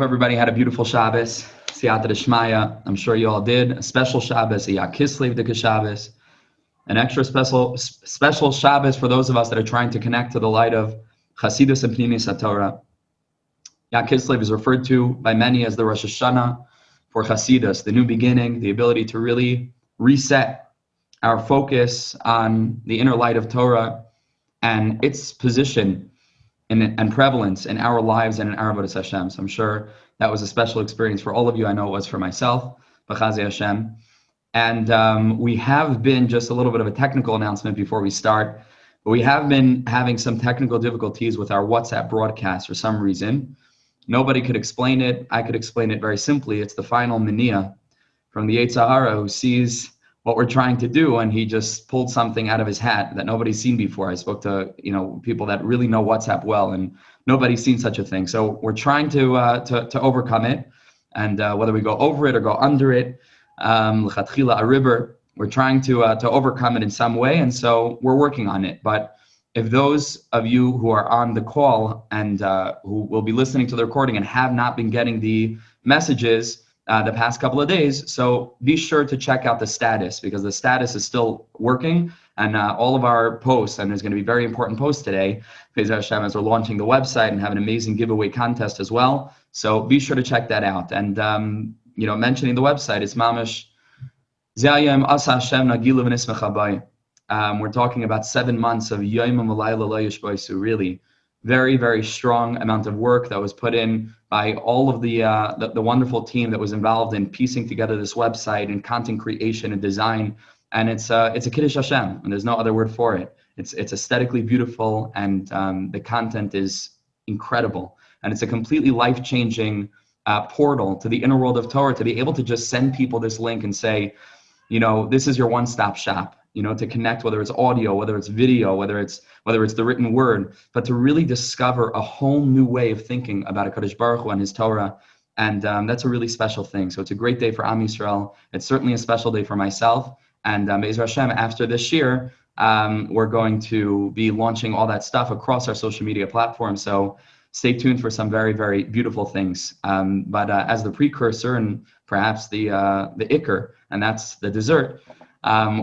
hope everybody had a beautiful Shabbos. Siyata D'Shmaya. I'm sure you all did. A special Shabbos, a Yad Kislev D'Ka Shabbos. An extra special Shabbos for those of us that are trying to connect to the light of Chassidus and Pnimiyus HaTorah. Yad Kislev is referred to by many as the Rosh Hashanah for Chassidus, the new beginning, the ability to really reset our focus on the inner light of Torah and its position and prevalence in our lives and in our Avodas Hashem. So I'm sure that was a special experience for all of you. I know it was for myself, B'chazei Hashem. And we have been, just a little bit of a technical announcement before we start, but we have been having some technical difficulties with our WhatsApp broadcast for some reason. Nobody could explain it. I could explain it very simply. It's the final mania from the Yetzer Hara who sees what we're trying to do, and he just pulled something out of his hat that nobody's seen before. I spoke to people that really know WhatsApp well, and nobody's seen such a thing. So we're trying to overcome it, and whether we go over it or go under it, l'chatchila a river, we're trying to overcome it in some way, and so we're working on it. But if those of you who are on the call and who will be listening to the recording and have not been getting the messages the past couple of days, so be sure to check out the status, because the status is still working, and all of our posts, and there's going to be very important posts today, Be'ez Hashem, as we're launching the website and have an amazing giveaway contest as well. So be sure to check that out. And mentioning the website, it's mamash Zayim Asa Hashem Nagilu V'Nismech Habai. We're talking about 7 months of Yomim V'Layla Lo Yishboisu, really very, very strong amount of work that was put in by all of the wonderful team that was involved in piecing together this website and content creation and design. And it's a Kiddush Hashem, and there's no other word for it. It's aesthetically beautiful, and the content is incredible. And it's a completely life-changing portal to the inner world of Torah, to be able to just send people this link and say, this is your one-stop shop. To connect, whether it's audio, whether it's video, whether it's the written word, but to really discover a whole new way of thinking about HaKadosh Baruch Hu and His Torah. And that's a really special thing. So it's a great day for Am Yisrael. It's certainly a special day for myself. And Be'ez Hashem, after this year, we're going to be launching all that stuff across our social media platforms. So stay tuned for some very, very beautiful things. But as the precursor and perhaps the ikar, and that's the dessert,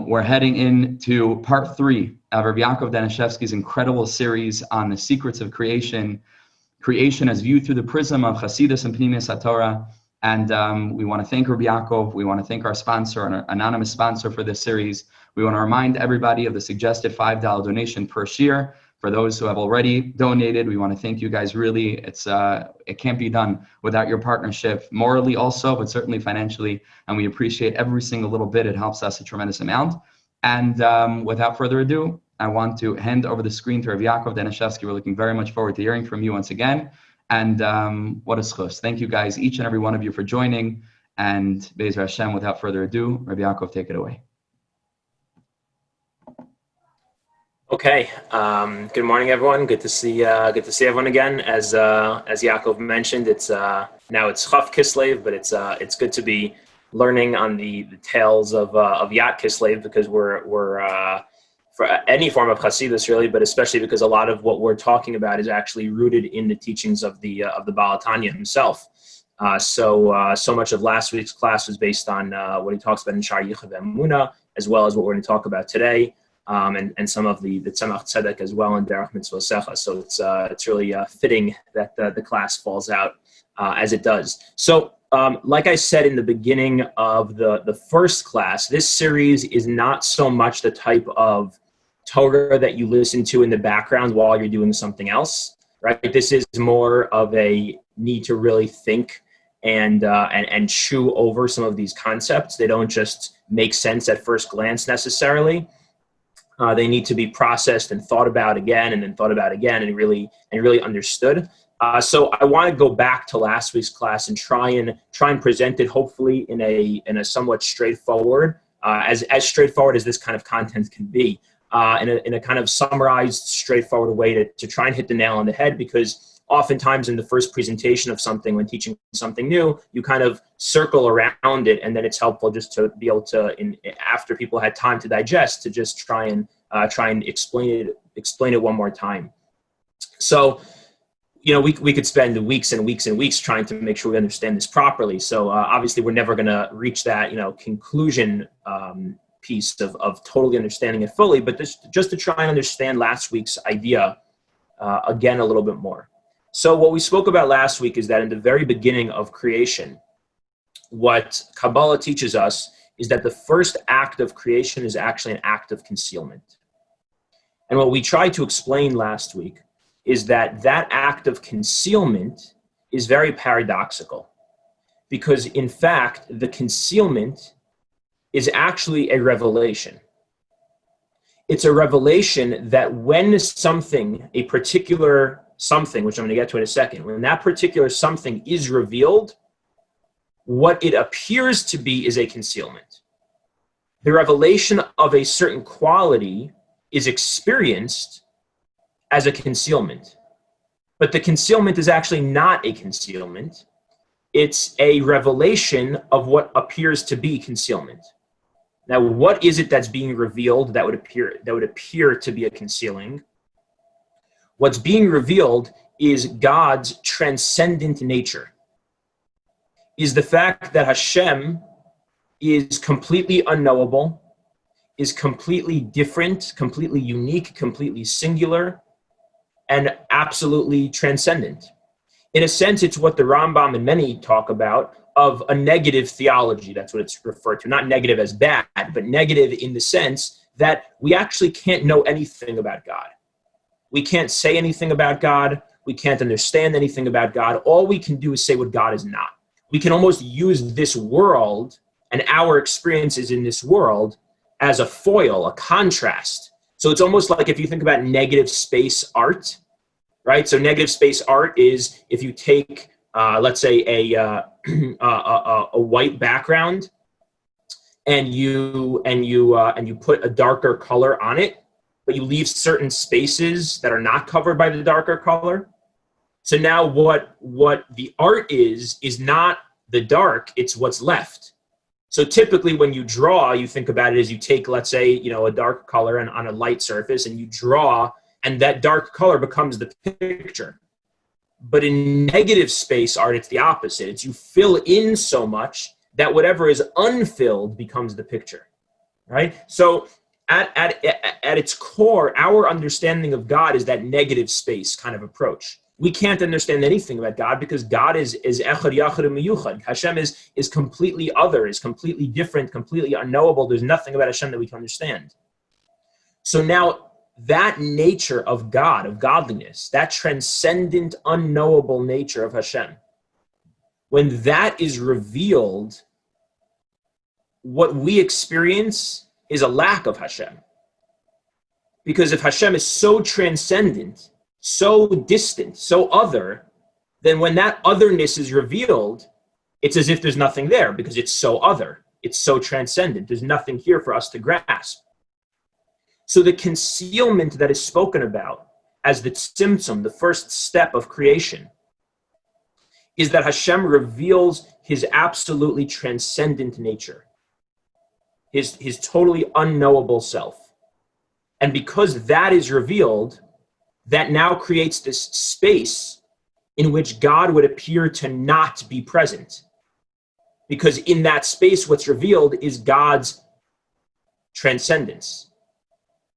we're heading into part 3 of Rav Yakov Danishefsky's incredible series on the secrets of creation as viewed through the prism of Chassidus and Pnimiyus HaTorah. And we want to thank Rav Yakov. We want to thank our sponsor, an anonymous sponsor for this series. We want to remind everybody of the suggested $5 donation per shiur. For those who have already donated, we want to thank you guys. Really, it can't be done without your partnership, morally also, but certainly financially. And we appreciate every single little bit. It helps us a tremendous amount. And without further ado, I want to hand over the screen to Rav Yakov Danishefsky. We're looking very much forward to hearing from you once again. And what a schus. Thank you guys, each and every one of you, for joining. And Be'ez Hashem, without further ado, Rav Yakov, take it away. Okay. Good morning, everyone. Good to see everyone again. As Yaakov mentioned, it's now it's Chaf Kislev, but it's good to be learning on the tales of Yad Kislev, because we're for any form of Chassidus really, but especially because a lot of what we're talking about is actually rooted in the teachings of the Baal Tanya himself. So much of last week's class was based on what he talks about in Sha'ar Yichud Emunah, as well as what we're going to talk about today. And some of the Tzemach Tzedek as well in Derech Mitzvosecha. So it's really fitting that the class falls out as it does. So like I said in the beginning of the first class, this series is not so much the type of Torah that you listen to in the background while you're doing something else, right? This is more of a need to really think and chew over some of these concepts. They don't just make sense at first glance necessarily. They need to be processed and thought about again, and then thought about again, and really understood. So I want to go back to last week's class and try and present it hopefully in a somewhat straightforward, as straightforward as this kind of content can be, in a kind of summarized, straightforward way to try and hit the nail on the head, because oftentimes in the first presentation of something, when teaching something new, you kind of circle around it, and then it's helpful just to be able to, after people had time to digest, to just try and explain it one more time. So we could spend weeks and weeks and weeks trying to make sure we understand this properly. So obviously we're never going to reach that, conclusion piece of totally understanding it fully, but just to try and understand last week's idea again a little bit more. So what we spoke about last week is that in the very beginning of creation, what Kabbalah teaches us is that the first act of creation is actually an act of concealment. And what we tried to explain last week is that act of concealment is very paradoxical, because in fact, the concealment is actually a revelation. It's a revelation that when something, a particular something, which I'm going to get to in a second, when that particular something is revealed, what it appears to be is a concealment. The revelation of a certain quality is experienced as a concealment. But the concealment is actually not a concealment. It's a revelation of what appears to be concealment. Now, what is it that's being revealed that would appear to be a concealing? What's being revealed is God's transcendent nature. Is the fact that Hashem is completely unknowable, is completely different, completely unique, completely singular, and absolutely transcendent. In a sense, it's what the Rambam and many talk about of a negative theology. That's what it's referred to. Not negative as bad, but negative in the sense that we actually can't know anything about God. We can't say anything about God. We can't understand anything about God. All we can do is say what God is not. We can almost use this world and our experiences in this world as a foil, a contrast. So it's almost like if you think about negative space art, right? So negative space art is if you take, let's say, a white background, and you put a darker color on it, but you leave certain spaces that are not covered by the darker color. So now what the art is not the dark, it's what's left. So typically when you draw, you think about it as you take, let's say, a dark color and on a light surface, and you draw, and that dark color becomes the picture. But in negative space art, it's the opposite. It's you fill in so much that whatever is unfilled becomes the picture, right? So at its core, our understanding of God is that negative space kind of approach. We can't understand anything about God because God is echad, yachad, and miyuchad. Hashem is completely other, is completely different, completely unknowable. There's nothing about Hashem that we can understand. So now that nature of God, of godliness, that transcendent, unknowable nature of Hashem, when that is revealed, what we experience is a lack of Hashem. Because if Hashem is so transcendent, so distant, so other, then when that otherness is revealed, it's as if there's nothing there because it's so other. It's so transcendent. There's nothing here for us to grasp. So the concealment that is spoken about as the tzimtzum, the first step of creation, is that Hashem reveals his absolutely transcendent nature, his totally unknowable self. And because that is revealed, that now creates this space in which God would appear to not be present. Because in that space, what's revealed is God's transcendence.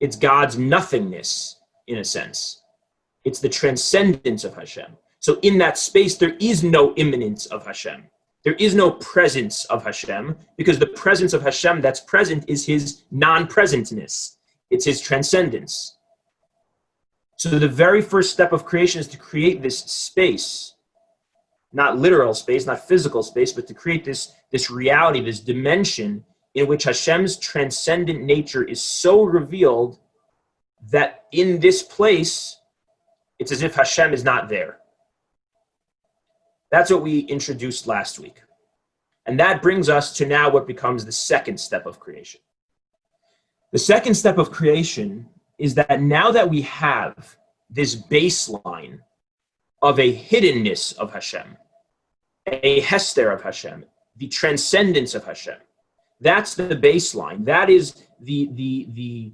It's God's nothingness, in a sense. It's the transcendence of Hashem. So in that space, there is no immanence of Hashem. There is no presence of Hashem, because the presence of Hashem that's present is his non-presentness. It's his transcendence. So the very first step of creation is to create this space, not literal space, not physical space, but to create this reality, this dimension in which Hashem's transcendent nature is so revealed that in this place, it's as if Hashem is not there. That's what we introduced last week. And that brings us to now what becomes the second step of creation. The second step of creation is that now that we have this baseline of a hiddenness of Hashem, a hester of Hashem, the transcendence of Hashem, that's the baseline. That is the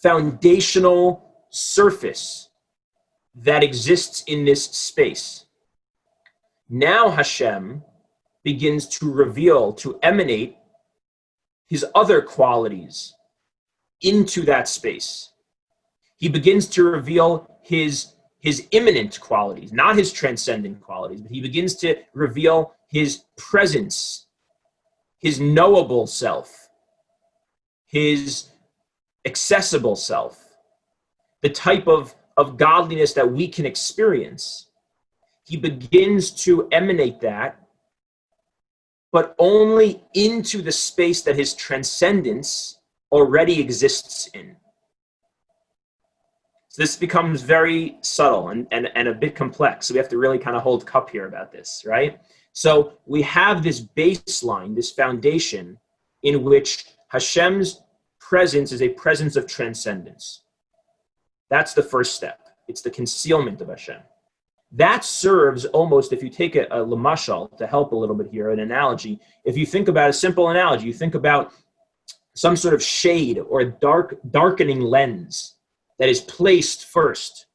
foundational surface that exists in this space. Now Hashem begins to reveal, to emanate his other qualities into that space. He begins to reveal his immanent qualities, not his transcendent qualities, but he begins to reveal his presence, his knowable self, his accessible self, the type of godliness that we can experience. He begins to emanate that, but only into the space that his transcendence already exists in. So this becomes very subtle and a bit complex. So we have to really kind of hold cup here about this, right? So we have this baseline, this foundation in which Hashem's presence is a presence of transcendence. That's the first step. It's the concealment of Hashem. That serves almost, if you take a lamashal to help a little bit here, an analogy, if you think about a simple analogy, you think about some sort of shade or a darkening lens that is placed first,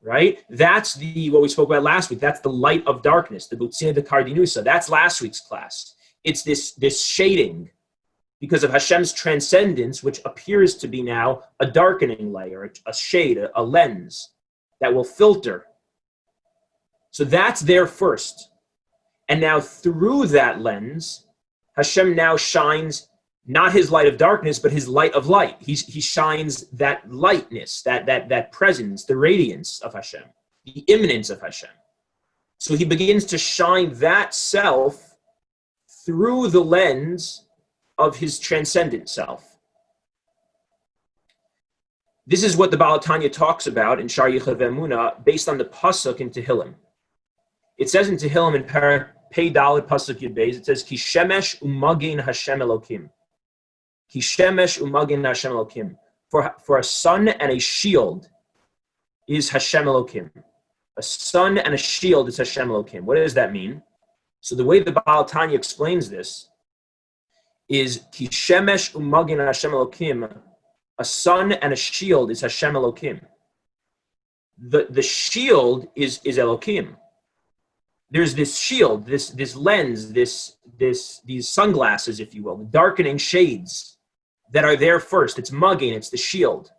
right? That's what we spoke about last week. That's the light of darkness, the butzina de cardinusa. That's last week's class. It's this shading because of Hashem's transcendence, which appears to be now a darkening layer, a shade, a lens that will filter. So that's there first. And now through that lens, Hashem now shines not his light of darkness, but his light of light. He shines that lightness, that presence, the radiance of Hashem, the immanence of Hashem. So he begins to shine that self through the lens of his transcendent self. This is what the Baal Tanya talks about in Shar Yichud Ve'emunah based on the pasuk in Tehillim. It says in Tehillim in Pei Dalet pasuk Yud Beis, it says, Ki shemesh umagin Hashem Elokim. Ki shemesh umagin Hashem Elokim. For a sun and a shield is Hashem Elokim. A sun and a shield is Hashem Elokim. What does that mean? So the way the Baal Tanya explains this is Ki shemesh umagin Hashem Elokim. A sun and a shield is Hashem Elokim. The shield is Elokim. There's this shield, this lens, these sunglasses, if you will, the darkening shades that are there first. It's mugging, it's the shield.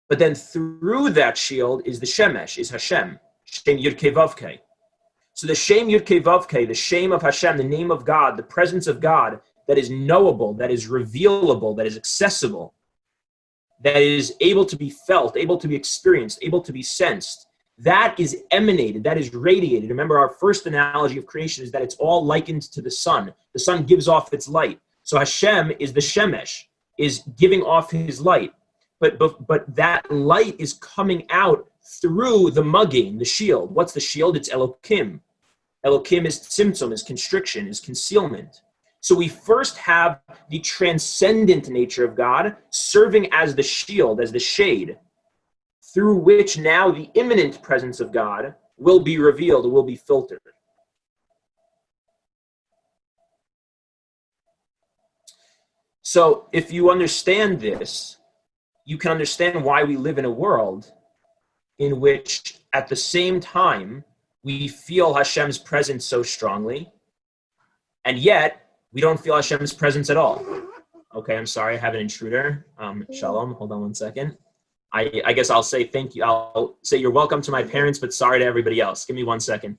But then through that shield is the shemesh, is Hashem, Shem Yud Kei Vav Kei. So the Shem Yud Kei Vav Kei, the shame of Hashem, the name of God, the presence of God that is knowable, that is revealable, that is accessible, that is able to be felt, able to be experienced, able to be sensed, that is emanated, that is radiated. Remember, our first analogy of creation is that it's all likened to the sun. The sun gives off its light. So Hashem is the shemesh, is giving off his light. But that light is coming out through the mugging, the shield. What's the shield? It's Elokim. Elokim is tzimtzum, is constriction, is concealment. So we first have the transcendent nature of God serving as the shield, as the shade, through which now the immanent presence of God will be revealed, will be filtered. So if you understand this, you can understand why we live in a world in which at the same time we feel Hashem's presence so strongly, and yet we don't feel Hashem's presence at all. Okay, I'm sorry, I have an intruder. Shalom, hold on one second. I guess I'll say thank you. I'll say you're welcome to my parents, but sorry to everybody else. Give me 1 second.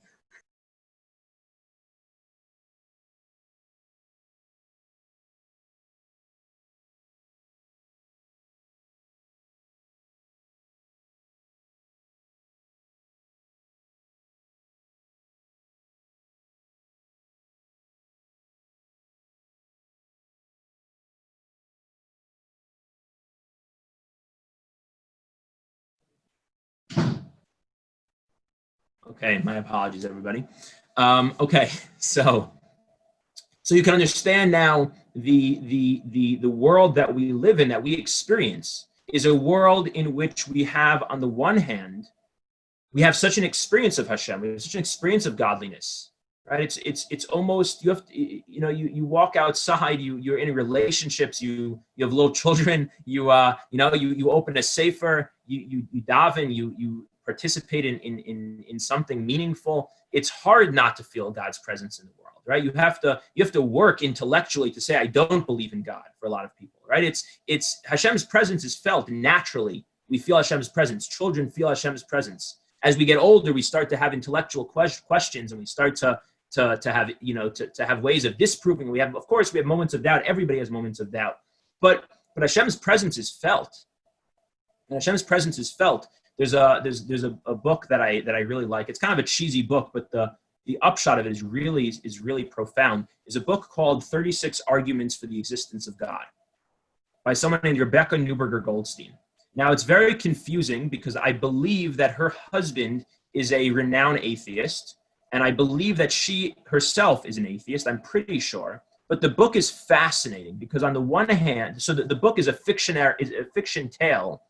Okay, my apologies, everybody. Okay, so you can understand now the world that we live in, that we experience, is a world in which we have, on the one hand, we have such an experience of Hashem, we have such an experience of godliness, right? It's almost, you have to, you walk outside, you're in relationships, you have little children, you open a sefer, you daven, you participate in something meaningful, it's hard not to feel God's presence in the world, right? You have to work intellectually to say, I don't believe in God, for a lot of people, right? It's Hashem's presence is felt naturally. We feel Hashem's presence. Children feel Hashem's presence. As we get older, we start to have intellectual questions, and we start to have, to have ways of disproving. Of course, we have moments of doubt. Everybody has moments of doubt, but Hashem's presence is felt. And Hashem's presence is felt. There's a book that I really like. It's kind of a cheesy book, but the upshot of it is really profound. Is a book called 36 Arguments for the Existence of God by someone named Rebecca Neuberger Goldstein. Now, it's very confusing because I believe that her husband is a renowned atheist, and I believe that she herself is an atheist. I'm pretty sure. But the book is fascinating because on the one hand, so the book is a fiction tale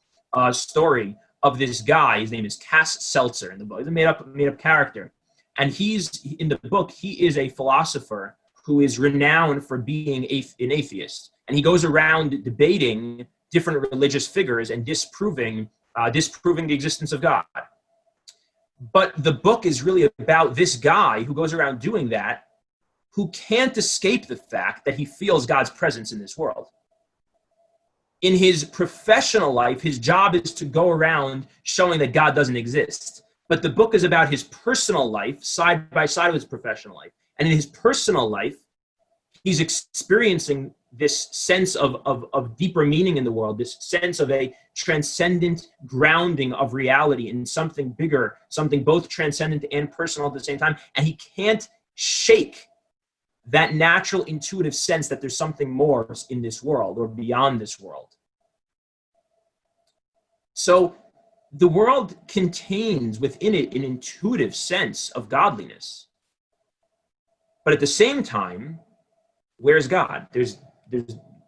story of this guy. His name is Cass Seltzer in the book. He's a made up character. And in the book, he is a philosopher who is renowned for being an atheist. And he goes around debating different religious figures and disproving the existence of God. But the book is really about this guy who goes around doing that, who can't escape the fact that he feels God's presence in this world. In his professional life, his job is to go around showing that God doesn't exist. But the book is about his personal life, side by side with his professional life. And in his personal life, he's experiencing this sense of deeper meaning in the world, this sense of a transcendent grounding of reality in something bigger, something both transcendent and personal at the same time. And he can't shake that natural intuitive sense that there's something more in this world or beyond this world. So the world contains within it an intuitive sense of godliness. But at the same time, where's God? There's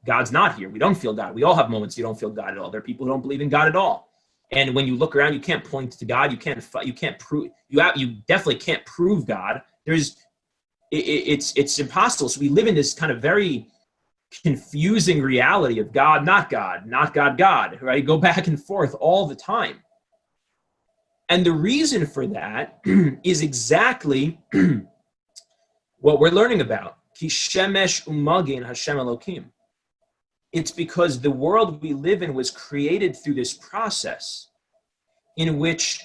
God's not here. We don't feel God. We all have moments you don't feel God at all. There are people who don't believe in God at all. And when you look around, you can't point to God. You can't prove. You definitely can't prove God. It's impossible. So we live in this kind of very confusing reality of God, not God, not God, God, right? Go back and forth all the time. And the reason for that is exactly what we're learning about. Ki shemesh umagin Hashem Elokim. It's because the world we live in was created through this process in which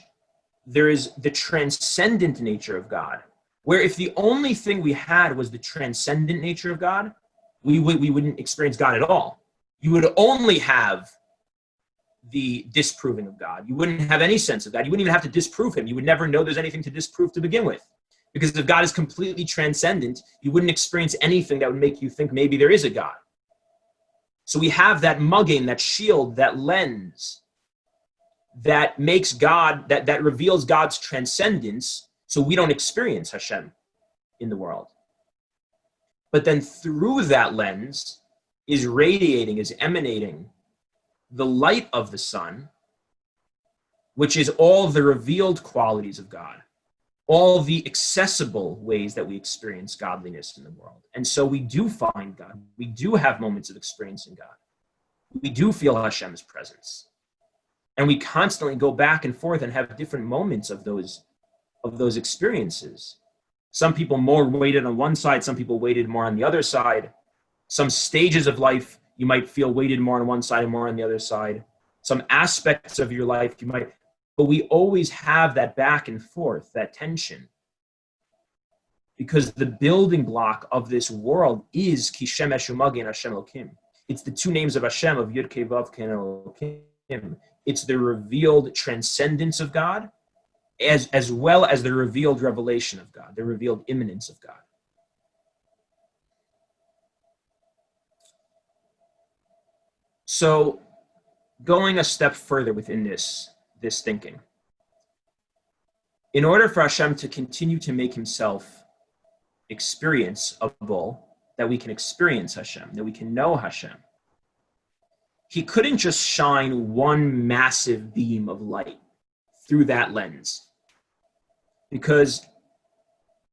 there is the transcendent nature of God, where if the only thing we had was the transcendent nature of God, we wouldn't experience God at all. You would only have the disproving of God. You wouldn't have any sense of God. You wouldn't even have to disprove him. You would never know there's anything to disprove to begin with. Because if God is completely transcendent, you wouldn't experience anything that would make you think maybe there is a God. So we have that mugging, that shield, that lens that makes God, that reveals God's transcendence, so we don't experience Hashem in the world. But then through that lens is radiating, is emanating the light of the sun, which is all the revealed qualities of God, all the accessible ways that we experience godliness in the world. And so we do find God. We do have moments of experiencing God. We do feel Hashem's presence. And we constantly go back and forth and have different moments of those experiences. Some people more weighted on one side, some people weighted more on the other side. Some stages of life, you might feel weighted more on one side and more on the other side. Some aspects of your life, but we always have that back and forth, that tension. Because the building block of this world is Ki Shemesh Umagi and Hashem Elokim. It's the two names of Hashem, of Yud Kei Vav Kei and Elokim. It's the revealed transcendence of God, as well as the revealed revelation of God, the revealed immanence of God. So, going a step further within this thinking, in order for Hashem to continue to make himself experienceable, that we can experience Hashem, that we can know Hashem, he couldn't just shine one massive beam of light through that lens. Because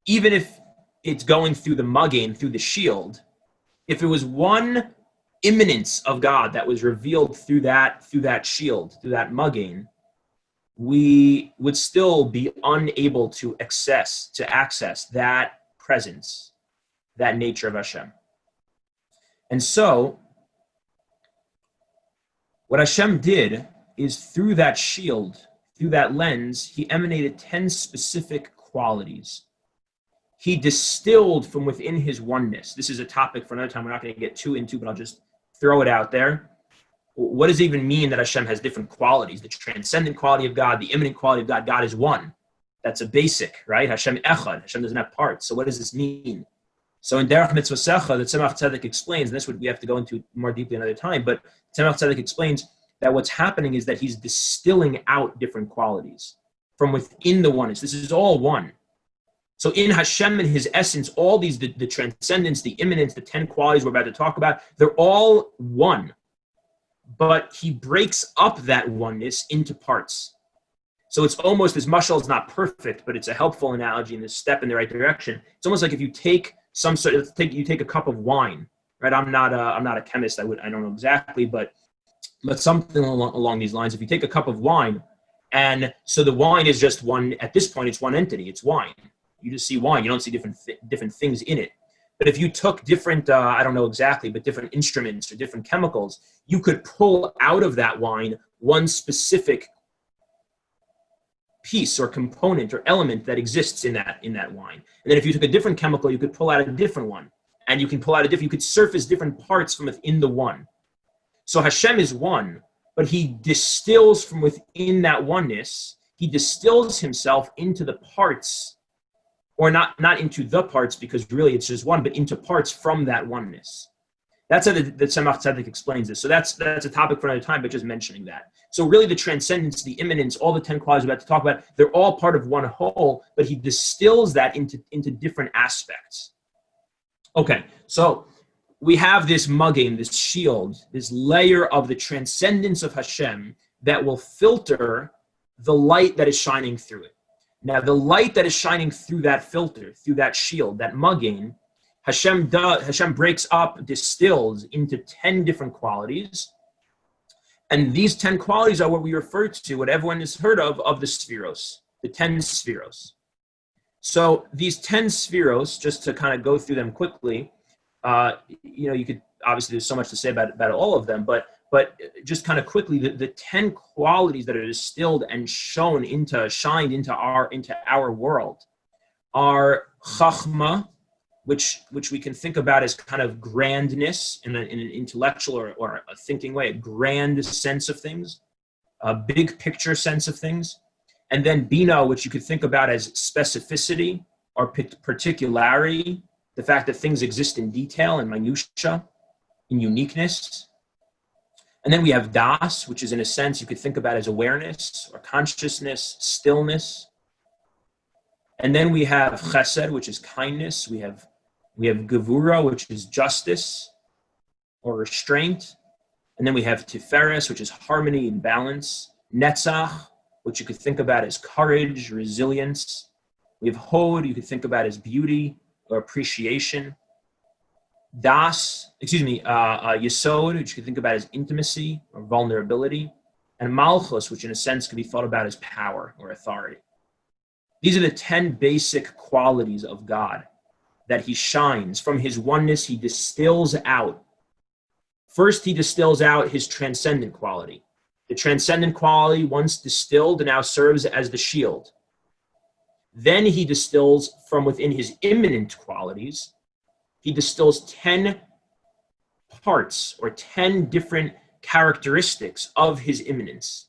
even if it's going through the mugging, through the shield, if it was one immanence of God that was revealed through that shield, through that mugging, we would still be unable to access that presence, that nature of Hashem. And so, what Hashem did is through that shield, through that lens, he emanated 10 specific qualities. He distilled from within his oneness. This is a topic for another time we're not going to get too into, but I'll just throw it out there. What does it even mean that Hashem has different qualities? The transcendent quality of God, the immanent quality of God. God is one. That's a basic, right? Hashem echad. Hashem doesn't have parts. So what does this mean? So in Derech Mitzvosecha, the Tzemach Tzedek explains, and this would we have to go into more deeply another time, but Tzemach Tzedek explains that what's happening is that he's distilling out different qualities from within the oneness. This is all one. So in Hashem and his essence, all these, the transcendence, the immanence, the 10 qualities we're about to talk about, they're all one. But he breaks up that oneness into parts. So it's almost, this mashal is not perfect, but it's a helpful analogy and a step in the right direction. It's almost like if you take you take a cup of wine, right? I'm not a chemist. I don't know exactly, but something along these lines. If you take a cup of wine, and so the wine is just one, at this point, it's one entity. It's wine. You just see wine. You don't see different things in it. But if you took different, I don't know exactly, but different instruments or different chemicals, you could pull out of that wine one specific piece or component or element that exists in that wine. And then if you took a different chemical, you could pull out a different one. And you can pull out you could surface different parts from within the one. So Hashem is one, but he distills from within that oneness. He distills himself into the parts, or not into the parts, because really it's just one, but into parts from that oneness. That's how the Tzemach Tzedek explains this. So that's a topic for another time, but just mentioning that. So really the transcendence, the immanence, all the 10 qualities we're about to talk about, they're all part of one whole, but he distills that into different aspects. Okay, so we have this mugging, this shield, this layer of the transcendence of Hashem that will filter the light that is shining through it. Now, the light that is shining through that filter, through that shield, that mugging, Hashem breaks up, distills into 10 different qualities. And these 10 qualities are what we refer to, what everyone has heard of the Spheros, the 10 Spheros. So these 10 Spheros, just to kind of go through them quickly, you could, obviously there's so much to say about all of them, but just kind of quickly, the 10 qualities that are distilled and shined into our world are Chachma, which we can think about as kind of grandness in an intellectual or a thinking way, a grand sense of things, a big picture sense of things. And then Bina, which you could think about as specificity or particularity, the fact that things exist in detail and minutia, in uniqueness. And then we have Das, which is in a sense you could think about as awareness or consciousness, stillness. And then we have Chesed, which is kindness. We have Gevura, which is justice or restraint. And then we have Tiferes, which is harmony and balance. Netzach, which you could think about as courage, resilience. We have Hod, you could think about as beauty or appreciation. Yesod, which you could think about as intimacy or vulnerability. And Malchus, which in a sense could be thought about as power or authority. These are the 10 basic qualities of God that he shines. From his oneness, he distills out. First, he distills out his transcendent quality. The transcendent quality, once distilled, now serves as the shield. Then he distills from within his immanent qualities. He distills 10 parts or 10 different characteristics of his immanence.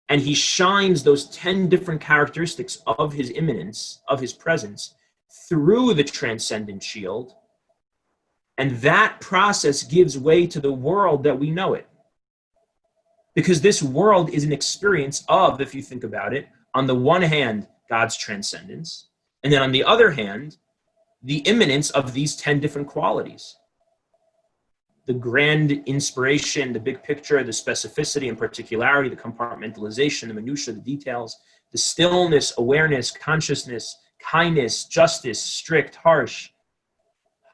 And he shines those 10 different characteristics of his immanence, of his presence, through the transcendent shield. And that process gives way to the world that we know it. Because this world is an experience of, if you think about it, on the one hand, God's transcendence, and then on the other hand, the immanence of these 10 different qualities. The grand inspiration, the big picture, the specificity and particularity, the compartmentalization, the minutia, the details, the stillness, awareness, consciousness, kindness, justice, strict, harsh,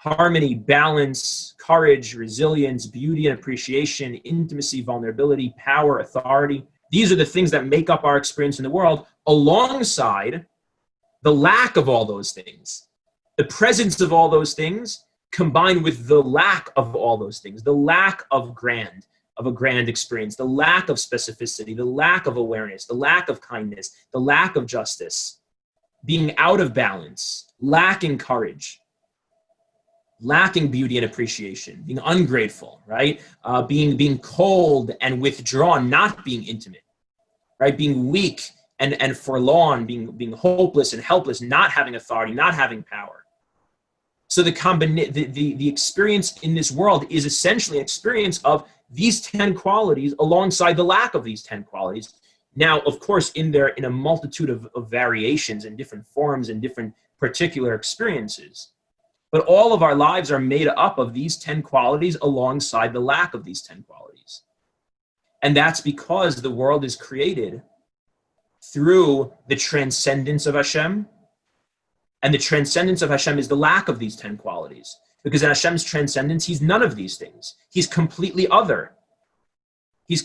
harmony, balance, courage, resilience, beauty and appreciation, intimacy, vulnerability, power, authority. These are the things that make up our experience in the world, alongside the lack of all those things. The presence of all those things combined with the lack of all those things, the lack of a grand experience, the lack of specificity, the lack of awareness, the lack of kindness, the lack of justice, being out of balance, lacking courage, lacking beauty and appreciation, being ungrateful, right? Being cold and withdrawn, not being intimate, right? Being weak and forlorn, being hopeless and helpless, not having authority, not having power. So the experience in this world is essentially an experience of these 10 qualities alongside the lack of these 10 qualities. Now, of course, in a multitude of variations and different forms and different particular experiences. But all of our lives are made up of these 10 qualities alongside the lack of these 10 qualities. And that's because the world is created through the transcendence of Hashem. And the transcendence of Hashem is the lack of these 10 qualities. Because in Hashem's transcendence, he's none of these things. He's completely other. He's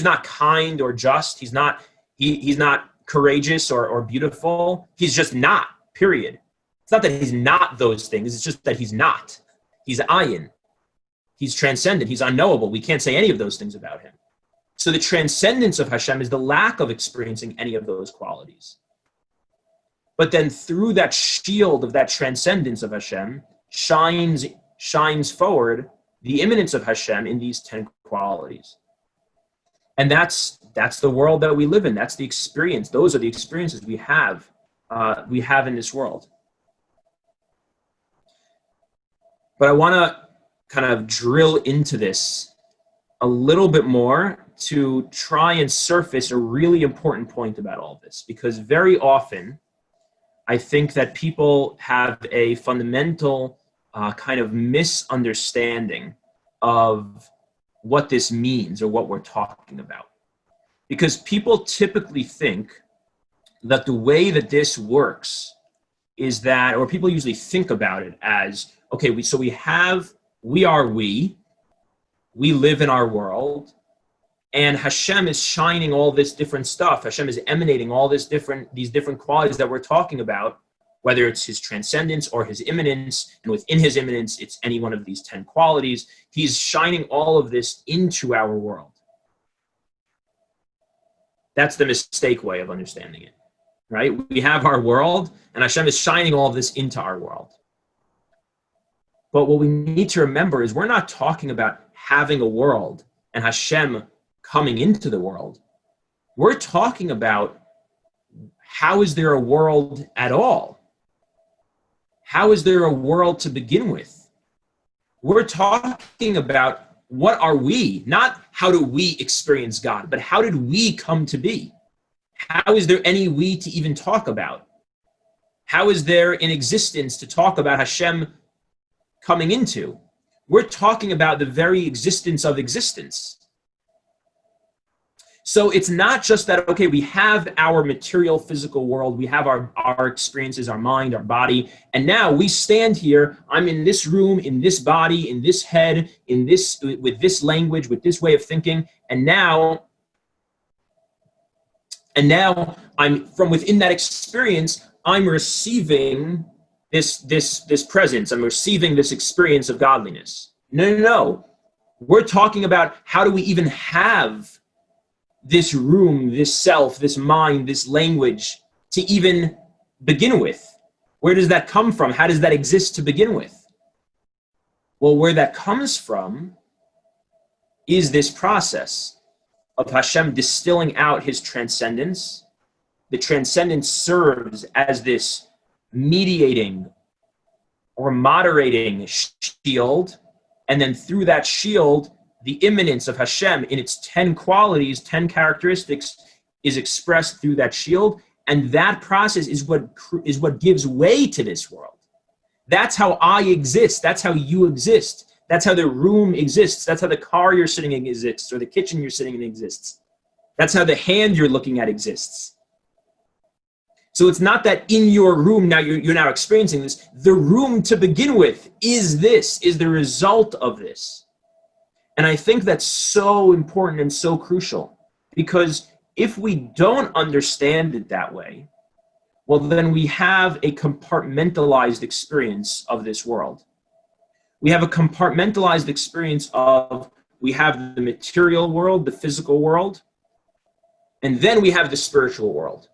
not kind or just. He's not courageous or beautiful. He's just not, period. It's not that he's not those things. It's just that he's not. He's ayin. He's transcendent. He's unknowable. We can't say any of those things about him. So the transcendence of Hashem is the lack of experiencing any of those qualities. But then through that shield of that transcendence of Hashem shines forward the immanence of Hashem in these 10 qualities. And that's the world that we live in. That's the experience. Those are the experiences we have in this world. But I want to kind of drill into this a little bit more to try and surface a really important point about all this, because very often I think that people have a fundamental kind of misunderstanding of what this means or what we're talking about. Because people typically think that the way that this works is that, or people usually think about it as, okay, we live in our world, and Hashem is shining all this different stuff. Hashem is emanating all these different qualities that we're talking about, whether it's his transcendence or his immanence, and within his immanence, it's any one of these 10 qualities. He's shining all of this into our world. That's the mistake way of understanding it, right? We have our world, and Hashem is shining all of this into our world. But what we need to remember is we're not talking about having a world and Hashem coming into the world. We're talking about, how is there a world at all? How is there a world to begin with? We're talking about, what are we? Not how do we experience God, but how did we come to be? How is there any we to even talk about? How is there an existence to talk about Hashem coming into? We're talking about the very existence of existence. So it's not just that, okay, we have our material physical world, we have our experiences, our mind, our body, and now we stand here, I'm in this room, in this body, in this head, with this language, with this way of thinking, and now I'm, from within that experience, I'm receiving this presence, I'm receiving this experience of godliness. No. We're talking about, how do we even have this room, this self, this mind, this language to even begin with? Where does that come from? How does that exist to begin with? Well, where that comes from is this process of Hashem distilling out his transcendence. The transcendence serves as this mediating or moderating shield, and then through that shield, the immanence of Hashem in its 10 qualities, 10 characteristics, is expressed through that shield, and that process is what gives way to this world. That's how I exist. That's how you exist. That's how the room exists. That's how the car you're sitting in exists, or the kitchen you're sitting in exists. That's how the hand you're looking at exists. So it's not that in your room now you're now experiencing this. The room to begin with is the result of this. And I think that's so important and so crucial, because if we don't understand it that way, well, then we have a compartmentalized experience of this world. We have a compartmentalized experience of, we have the material world, the physical world, and then we have the spiritual world.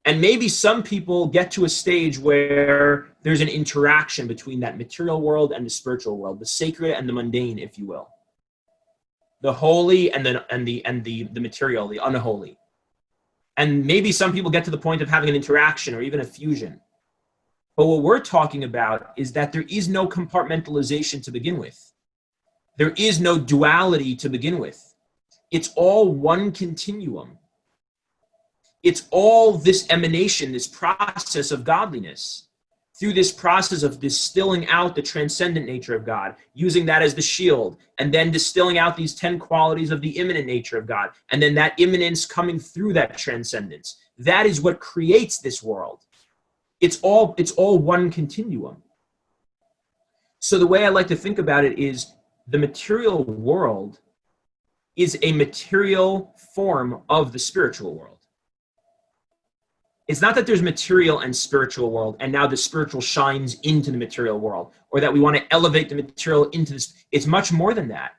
And maybe some people get to a stage where there's an interaction between that material world and the spiritual world, the sacred and the mundane, if you will, the holy and the material, the unholy. And maybe some people get to the point of having an interaction or even a fusion. But what we're talking about is that there is no compartmentalization to begin with. There is no duality to begin with. It's all one continuum. It's all this emanation, this process of godliness. Through this process of distilling out the transcendent nature of God, using that as the shield, and then distilling out these 10 qualities of the immanent nature of God, and then that immanence coming through that transcendence. That is what creates this world. It's all one continuum. So the way I like to think about it is the material world is a material form of the spiritual world. It's not that there's material and spiritual world, and now the spiritual shines into the material world, or that we want to elevate the material into this. It's much more than that.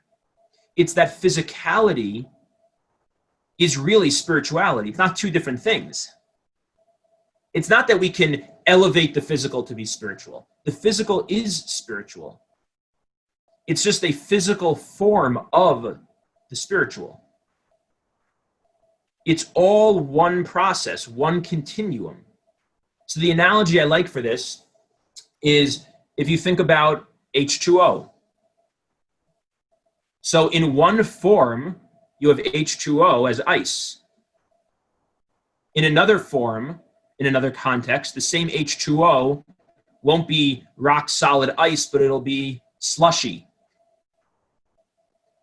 It's that physicality is really spirituality. It's not two different things. It's not that we can elevate the physical to be spiritual. The physical is spiritual. It's just a physical form of the spiritual. It's all one process, one continuum. So the analogy I like for this is if you think about H2O. So in one form, you have H2O as ice. In another form, in another context, the same H2O won't be rock solid ice, but it'll be slushy.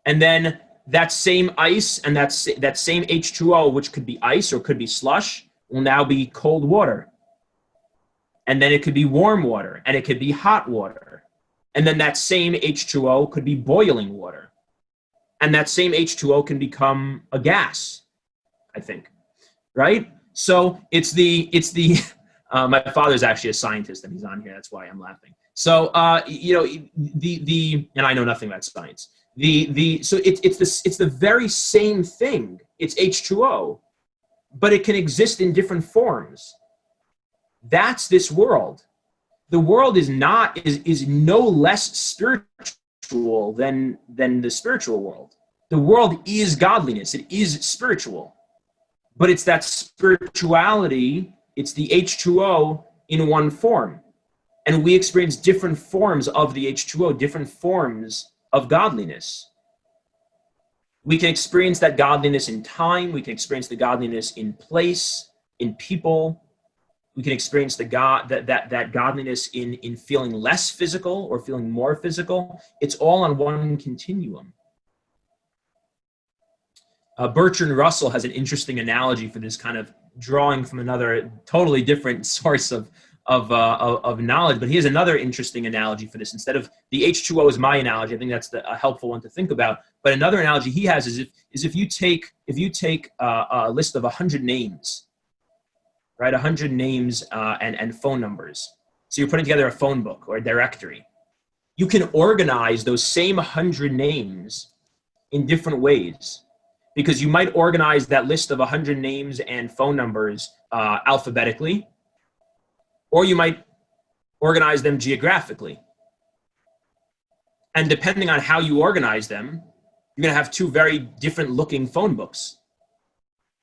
And then that same ice and that same H2O, which could be ice or could be slush, will now be cold water. And then it could be warm water, and it could be hot water. And then that same H2O could be boiling water. And that same H2O can become a gas, I think, right? So it's the my father's actually a scientist and he's on here. That's why I'm laughing. So, and I know nothing about science. So it's the very same thing. It's H2O, but it can exist in different forms. That's this world. The world is no less spiritual than the spiritual world. The world is godliness. It is spiritual, but it's that spirituality. It's the H2O in one form, and we experience different forms of the H2O, different forms of godliness. We can experience that godliness in time. We can experience the godliness in place, in people. We can experience that godliness in feeling less physical or feeling more physical. It's all on one continuum. Bertrand Russell has an interesting analogy for this, kind of drawing from another totally different source of knowledge, but he has another interesting analogy for this. Instead of the H2O is my analogy, I think that's a helpful one to think about. But another analogy he has is if you take a list of 100 names, right, 100 names and phone numbers. So you're putting together a phone book or a directory. You can organize those same 100 names in different ways, because you might organize that list of 100 names and phone numbers alphabetically, or you might organize them geographically. And depending on how you organize them, you're going to have two very different looking phone books.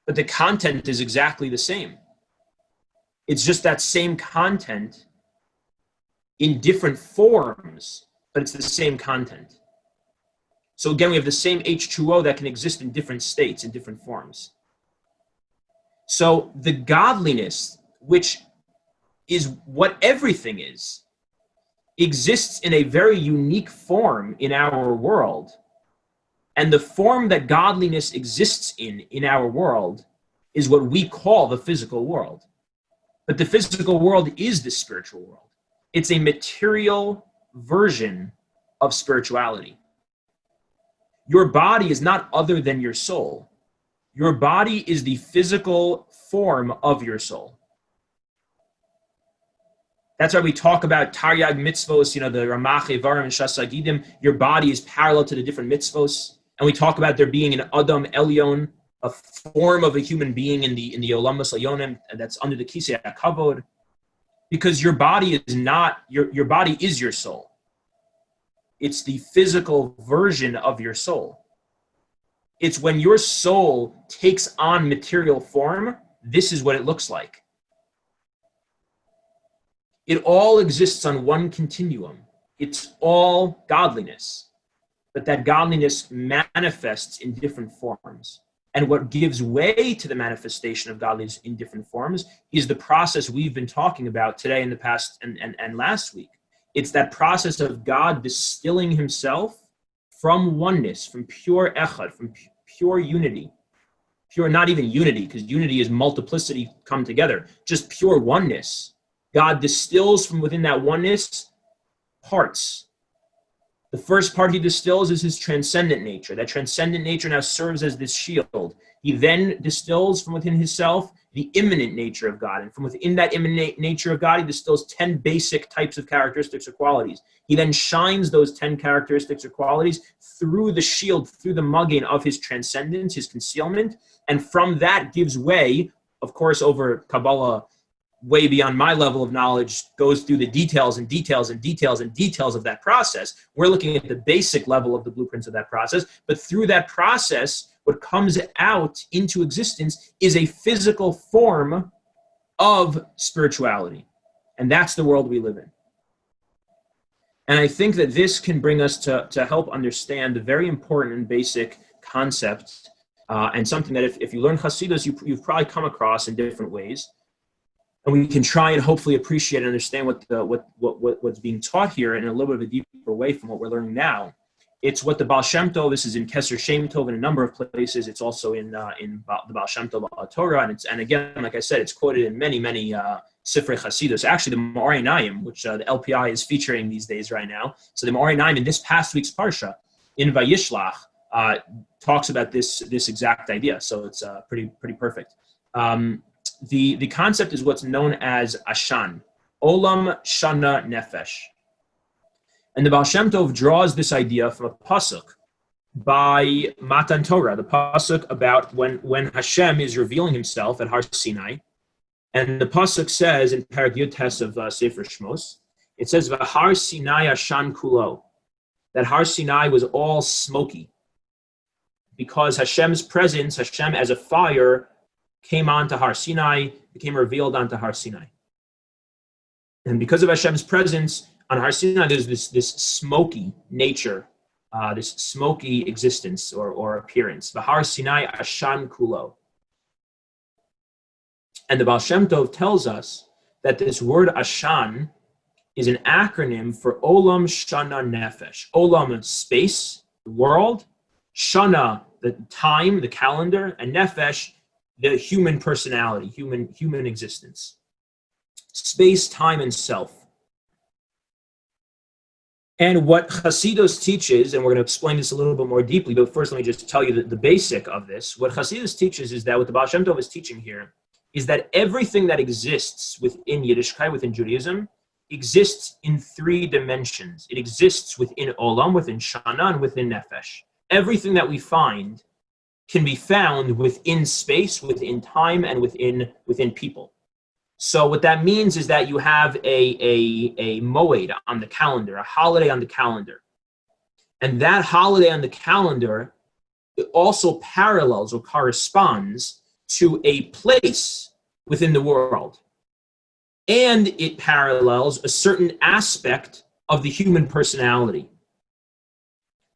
But the content is exactly the same. It's just that same content in different forms, but it's the same content. So again, we have the same H2O that can exist in different states, in different forms. So the godliness, which is what everything is, exists in a very unique form in our world. And the form that godliness exists in our world is what we call the physical world. But the physical world is the spiritual world. It's a material version of spirituality. Your body is not other than your soul. Your body is the physical form of your soul. That's why we talk about Taryag mitzvos, the Ramach, Evarim, and Shasagidim. Your body is parallel to the different mitzvos. And we talk about there being an Adam Elyon, a form of a human being in the Olam Masayonim, that's under the Kisei HaKavod. Because your body is not, your body is your soul. It's the physical version of your soul. It's when your soul takes on material form, this is what it looks like. It all exists on one continuum. It's all godliness, but that godliness manifests in different forms. And what gives way to the manifestation of godliness in different forms is the process we've been talking about today in the past and last week. It's that process of God distilling himself from oneness, from pure echad, from pure unity. Pure, not even unity, because unity is multiplicity come together, just pure oneness. God distills from within that oneness parts. The first part he distills is his transcendent nature. That transcendent nature now serves as this shield. He then distills from within himself the immanent nature of God. And from within that immanent nature of God, he distills 10 basic types of characteristics or qualities. He then shines those 10 characteristics or qualities through the shield, through the mugging of his transcendence, his concealment. And from that gives way, of course, over Kabbalah, way beyond my level of knowledge, goes through the details and details and details and details of that process. We're looking at the basic level of the blueprints of that process. But through that process, what comes out into existence is a physical form of spirituality. And that's the world we live in. And I think that this can bring us to help understand the very important and basic concept, and something that if you learn Chassidus, you've probably come across in different ways. And we can try and hopefully appreciate and understand what's being taught here in a little bit of a deeper way from what we're learning now. It's what the Baal Shem Tov, this is in Keser Shem Tov in a number of places. It's also in the Baal Shem Tov Torah, and again, like I said, it's quoted in many Sifrei Chassidus. Actually, the Ma'orei Naim, which the LPI is featuring these days right now. So the Ma'orei Naim in this past week's parsha in Vayishlach talks about this exact idea. So it's pretty perfect. The concept is what's known as Ashan, Olam Shana Nefesh. And the Baal Shem Tov draws this idea from a pasuk by Matan Torah, the pasuk about when Hashem is revealing himself at Har Sinai. And the pasuk says in Parak Yud Tes of Sefer Shmos, it says, Har Sinai Ashan Kulo, that Har Sinai was all smoky, because Hashem's presence, Hashem as a fire, came onto Har Sinai, became revealed onto Har Sinai. And because of Hashem's presence on Har Sinai, there's this smoky nature, this smoky existence or appearance. Har Sinai Ashan Kulo. And the Baal Shem Tov tells us that this word Ashan is an acronym for Olam Shana Nefesh. Olam, space, the world. Shana, the time, the calendar. And Nefesh, the human personality, human existence. Space, time, and self. And what Chassidus teaches, and we're going to explain this a little bit more deeply, but first let me just tell you the basic of this. What Chassidus teaches is that what the Baal Shem Tov is teaching here is that everything that exists within Yiddishkeit, within Judaism, exists in 3 dimensions. It exists within Olam, within Shana, and within Nefesh. Everything that we find can be found within space, within time, and within people. So what that means is that you have a moed on the calendar, a holiday on the calendar. And that holiday on the calendar, it also parallels or corresponds to a place within the world. And it parallels a certain aspect of the human personality.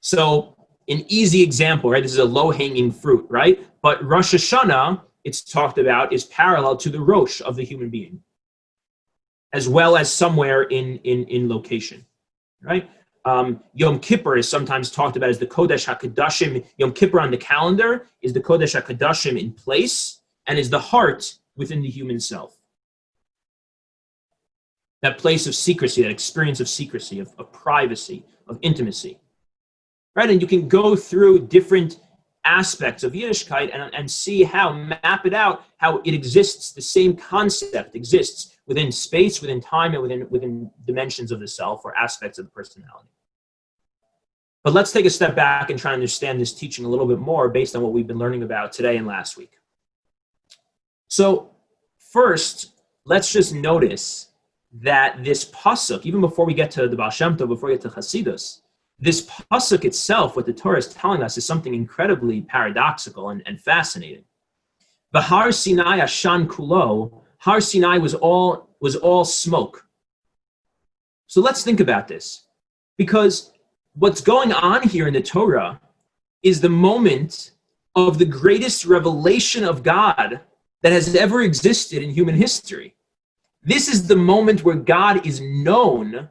So an easy example, right? This is a low-hanging fruit, right? But Rosh Hashanah, it's talked about, is parallel to the Rosh of the human being, as well as somewhere in location, right? Yom Kippur is sometimes talked about as the Kodesh HaKadoshim. Yom Kippur on the calendar is the Kodesh HaKadoshim in place and is the heart within the human self. that place of secrecy, that experience of secrecy, of privacy, of intimacy, right? And you can go through different aspects of Yiddishkeit and see how, map it out, how it exists, the same concept exists within space, within time, and within dimensions of the self or aspects of the personality. But let's take a step back and try to understand this teaching a little bit more based on what we've been learning about today and last week. So first, let's just notice that this pasuk, even before we get to the Baal Shem Tov, before we get to Chassidus, this pasuk itself, what the Torah is telling us, is something incredibly paradoxical and fascinating. The Har Sinai Ashan Kulo, Har Sinai was all smoke. So let's think about this, because what's going on here in the Torah is the moment of the greatest revelation of God that has ever existed in human history. This is the moment where God is known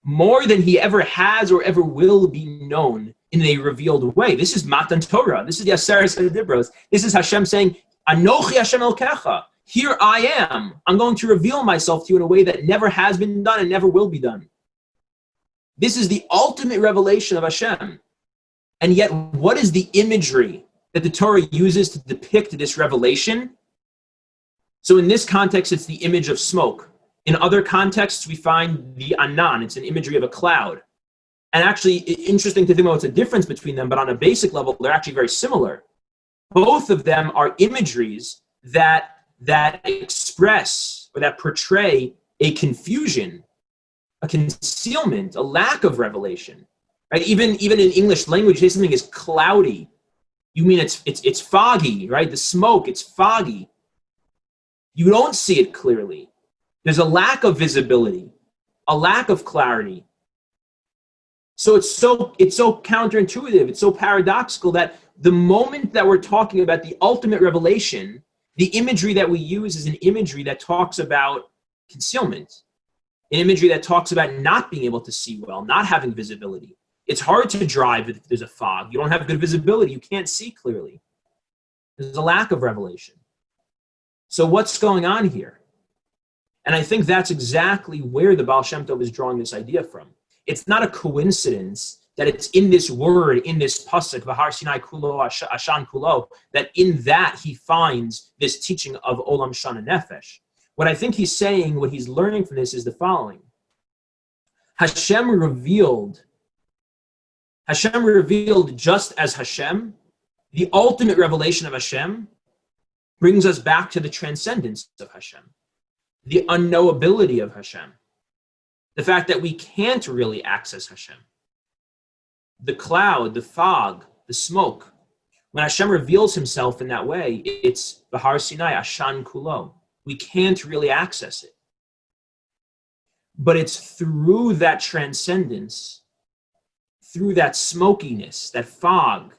more than he ever has or ever will be known in a revealed way. This is Matan Torah. This is the Aseres HaDibros. This is Hashem saying, Anochi Hashem Elkecha. Here I am. I'm going to reveal myself to you in a way that never has been done and never will be done. This is the ultimate revelation of Hashem. And yet, what is the imagery that the Torah uses to depict this revelation? So in this context, it's the image of smoke. In other contexts, we find the anan. It's an imagery of a cloud. And actually, interesting to think about what's the difference between them, but on a basic level, they're actually very similar. Both of them are imageries that express or that portray a confusion, a concealment, a lack of revelation. Right? Even in English language, say something is cloudy. You mean it's foggy, right? The smoke, it's foggy. You don't see it clearly. There's a lack of visibility, a lack of clarity. So it's so counterintuitive, it's so paradoxical that the moment that we're talking about the ultimate revelation, the imagery that we use is an imagery that talks about concealment, an imagery that talks about not being able to see well, not having visibility. It's hard to drive if there's a fog. You don't have good visibility. You can't see clearly. There's a lack of revelation. So what's going on here? And I think that's exactly where the Baal Shem Tov is drawing this idea from. It's not a coincidence that it's in this word, in this pasuk, V'har Sinai Kulo, Ashan Kulo, that in that he finds this teaching of Olam Shana Nefesh. What I think he's saying, what he's learning from this is the following. Hashem revealed just as Hashem, the ultimate revelation of Hashem, brings us back to the transcendence of Hashem, the unknowability of Hashem, the fact that we can't really access Hashem. The cloud, the fog, the smoke. When Hashem reveals himself in that way, it's V'har Sinai, Ashan Kulo. We can't really access it. But it's through that transcendence, through that smokiness, that fog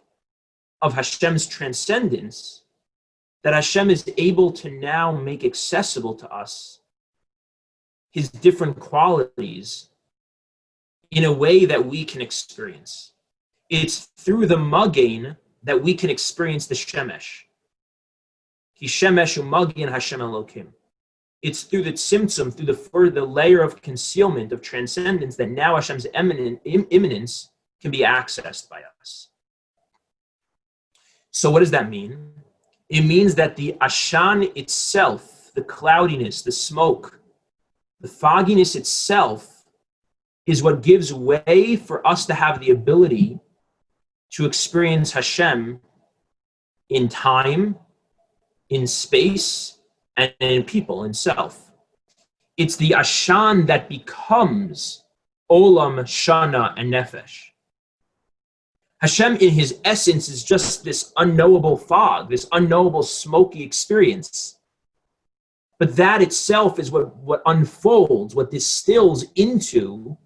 of Hashem's transcendence, that Hashem is able to now make accessible to us his different qualities in a way that we can experience. It's through the Magain that we can experience the Shemesh. Ki Shemesh u'Magain Hashem Elokim. It's through the tzimtzum, through the layer of concealment, of transcendence, that now Hashem's immanence can be accessed by us. So what does that mean? It means that the Ashan itself, the cloudiness, the smoke, the fogginess itself is what gives way for us to have the ability to experience Hashem in time, in space, and in people, in self. It's the Ashan that becomes Olam, Shana, and Nefesh. Hashem in his essence is just this unknowable fog, this unknowable smoky experience. But that itself is what unfolds, what distills into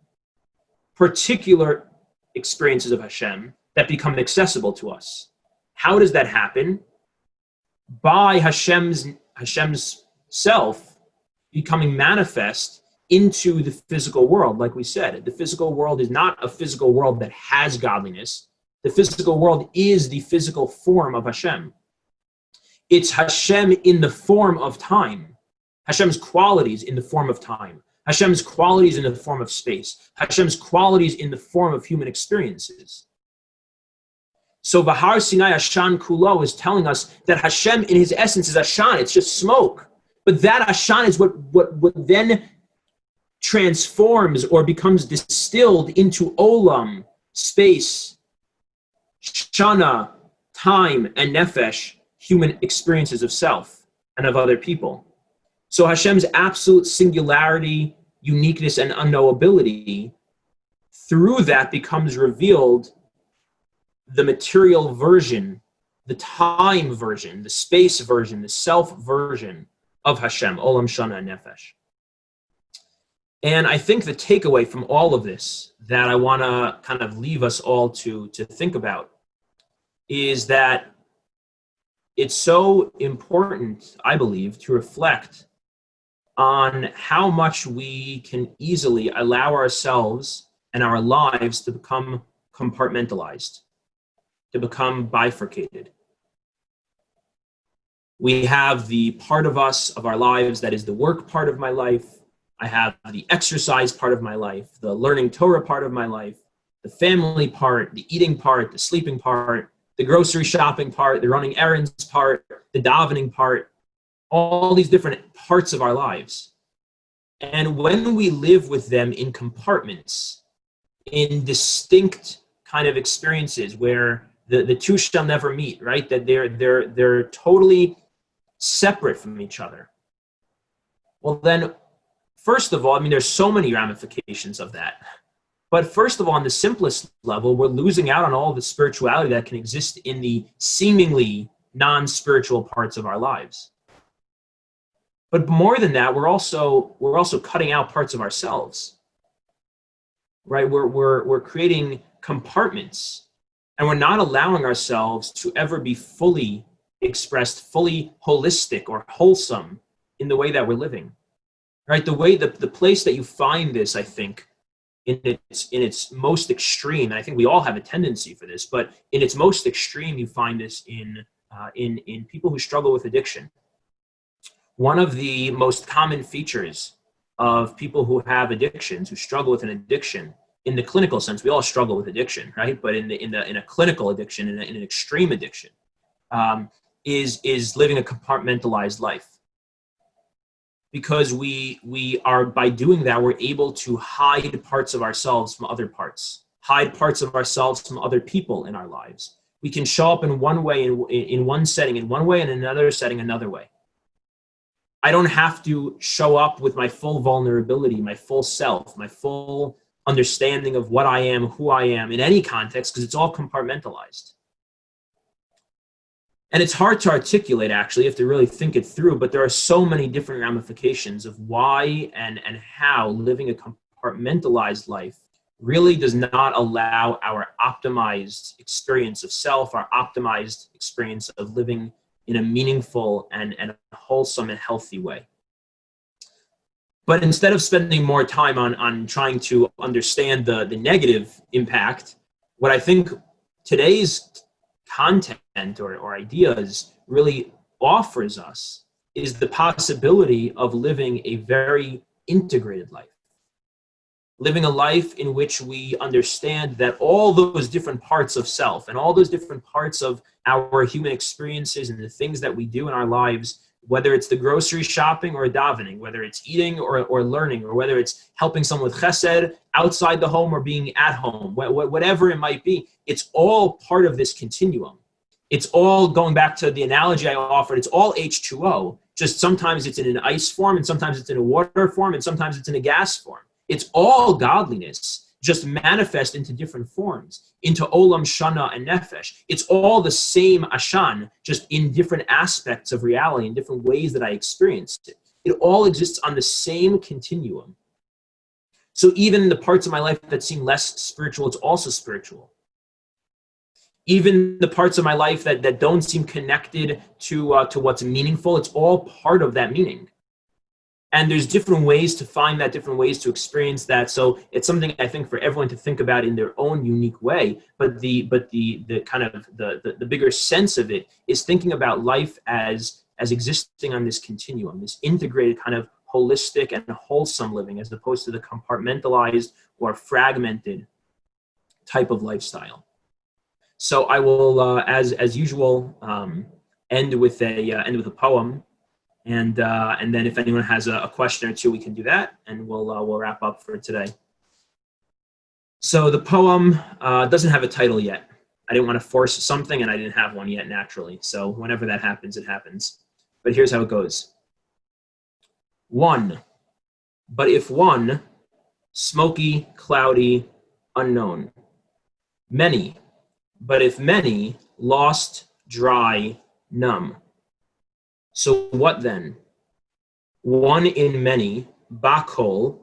particular experiences of Hashem that become accessible to us. How does that happen? By Hashem's self becoming manifest into the physical world, like we said. The physical world is not a physical world that has godliness. The physical world is the physical form of Hashem. It's Hashem in the form of time. Hashem's qualities in the form of time. Hashem's qualities in the form of space. Hashem's qualities in the form of human experiences. So Vahar Sinai Ashan Kulo is telling us that Hashem in his essence is Ashan, it's just smoke. But that Ashan is what then transforms or becomes distilled into Olam, space, Shana, time, and Nefesh, human experiences of self and of other people. So Hashem's absolute singularity, uniqueness, and unknowability, through that becomes revealed the material version, the time version, the space version, the self version of Hashem, Olam, Shana, and Nefesh. And I think the takeaway from all of this that I want to kind of leave us all to think about is that it's so important, I believe, to reflect on how much we can easily allow ourselves and our lives to become compartmentalized, to become bifurcated. We have the part of us, of our lives, that is the work part of my life. I have the exercise part of my life, the learning Torah part of my life, the family part, the eating part, the sleeping part, the grocery shopping part, the running errands part, the davening part, all these different parts of our lives. And when we live with them in compartments, in distinct kind of experiences where the two shall never meet, right? That they're totally separate from each other. Well, then, first of all, I mean, there's so many ramifications of that. But first of all, on the simplest level, we're losing out on all the spirituality that can exist in the seemingly non-spiritual parts of our lives. But more than that, we're also cutting out parts of ourselves, right? We're creating compartments, and we're not allowing ourselves to ever be fully expressed, fully holistic or wholesome in the way that we're living, right? The way the place that you find this, I think, in its most extreme, and I think we all have a tendency for this, but in its most extreme, you find this in people who struggle with addiction. One of the most common features of people who have addictions, who struggle with an addiction, in the clinical sense, we all struggle with addiction, right? But in a clinical addiction, in an extreme addiction, is living a compartmentalized life. Because we are, by doing that, we're able to hide parts of ourselves from other parts, hide parts of ourselves from other people in our lives. We can show up in one way, in one setting, in one way, and in another setting, another way. I don't have to show up with my full vulnerability, my full self, my full understanding of what I am, who I am, in any context, because it's all compartmentalized. And it's hard to articulate, actually, you have to really think it through, but there are so many different ramifications of why and how living a compartmentalized life really does not allow our optimized experience of self, our optimized experience of living in a meaningful and wholesome and healthy way. But instead of spending more time on trying to understand the negative impact, what I think today's content or ideas really offers us is the possibility of living a very integrated life. Living a life in which we understand that all those different parts of self and all those different parts of our human experiences and the things that we do in our lives, whether it's the grocery shopping or davening, whether it's eating or learning, or whether it's helping someone with chesed outside the home or being at home, whatever it might be, it's all part of this continuum. It's all, going back to the analogy I offered, it's all H2O, just sometimes it's in an ice form, and sometimes it's in a water form, and sometimes it's in a gas form. It's all godliness, just manifest into different forms, into Olam, Shana, and Nefesh. It's all the same Ashan, just in different aspects of reality, in different ways that I experienced it. It all exists on the same continuum. So even the parts of my life that seem less spiritual, it's also spiritual. Even the parts of my life that don't seem connected to what's meaningful, it's all part of that meaning. And there's different ways to find that, different ways to experience that. So it's something I think for everyone to think about in their own unique way. But the kind of the bigger sense of it is thinking about life as existing on this continuum, this integrated kind of holistic, and wholesome living, as opposed to the compartmentalized or fragmented type of lifestyle. So I will, as usual, end with a poem, and then if anyone has a question or two, we can do that, and we'll wrap up for today. So the poem doesn't have a title yet. I didn't want to force something, and I didn't have one yet naturally. So whenever that happens, it happens. But here's how it goes. One, but if one, smoky, cloudy, unknown. Many, but if many, lost, dry, numb. So what then? One in many, bakol,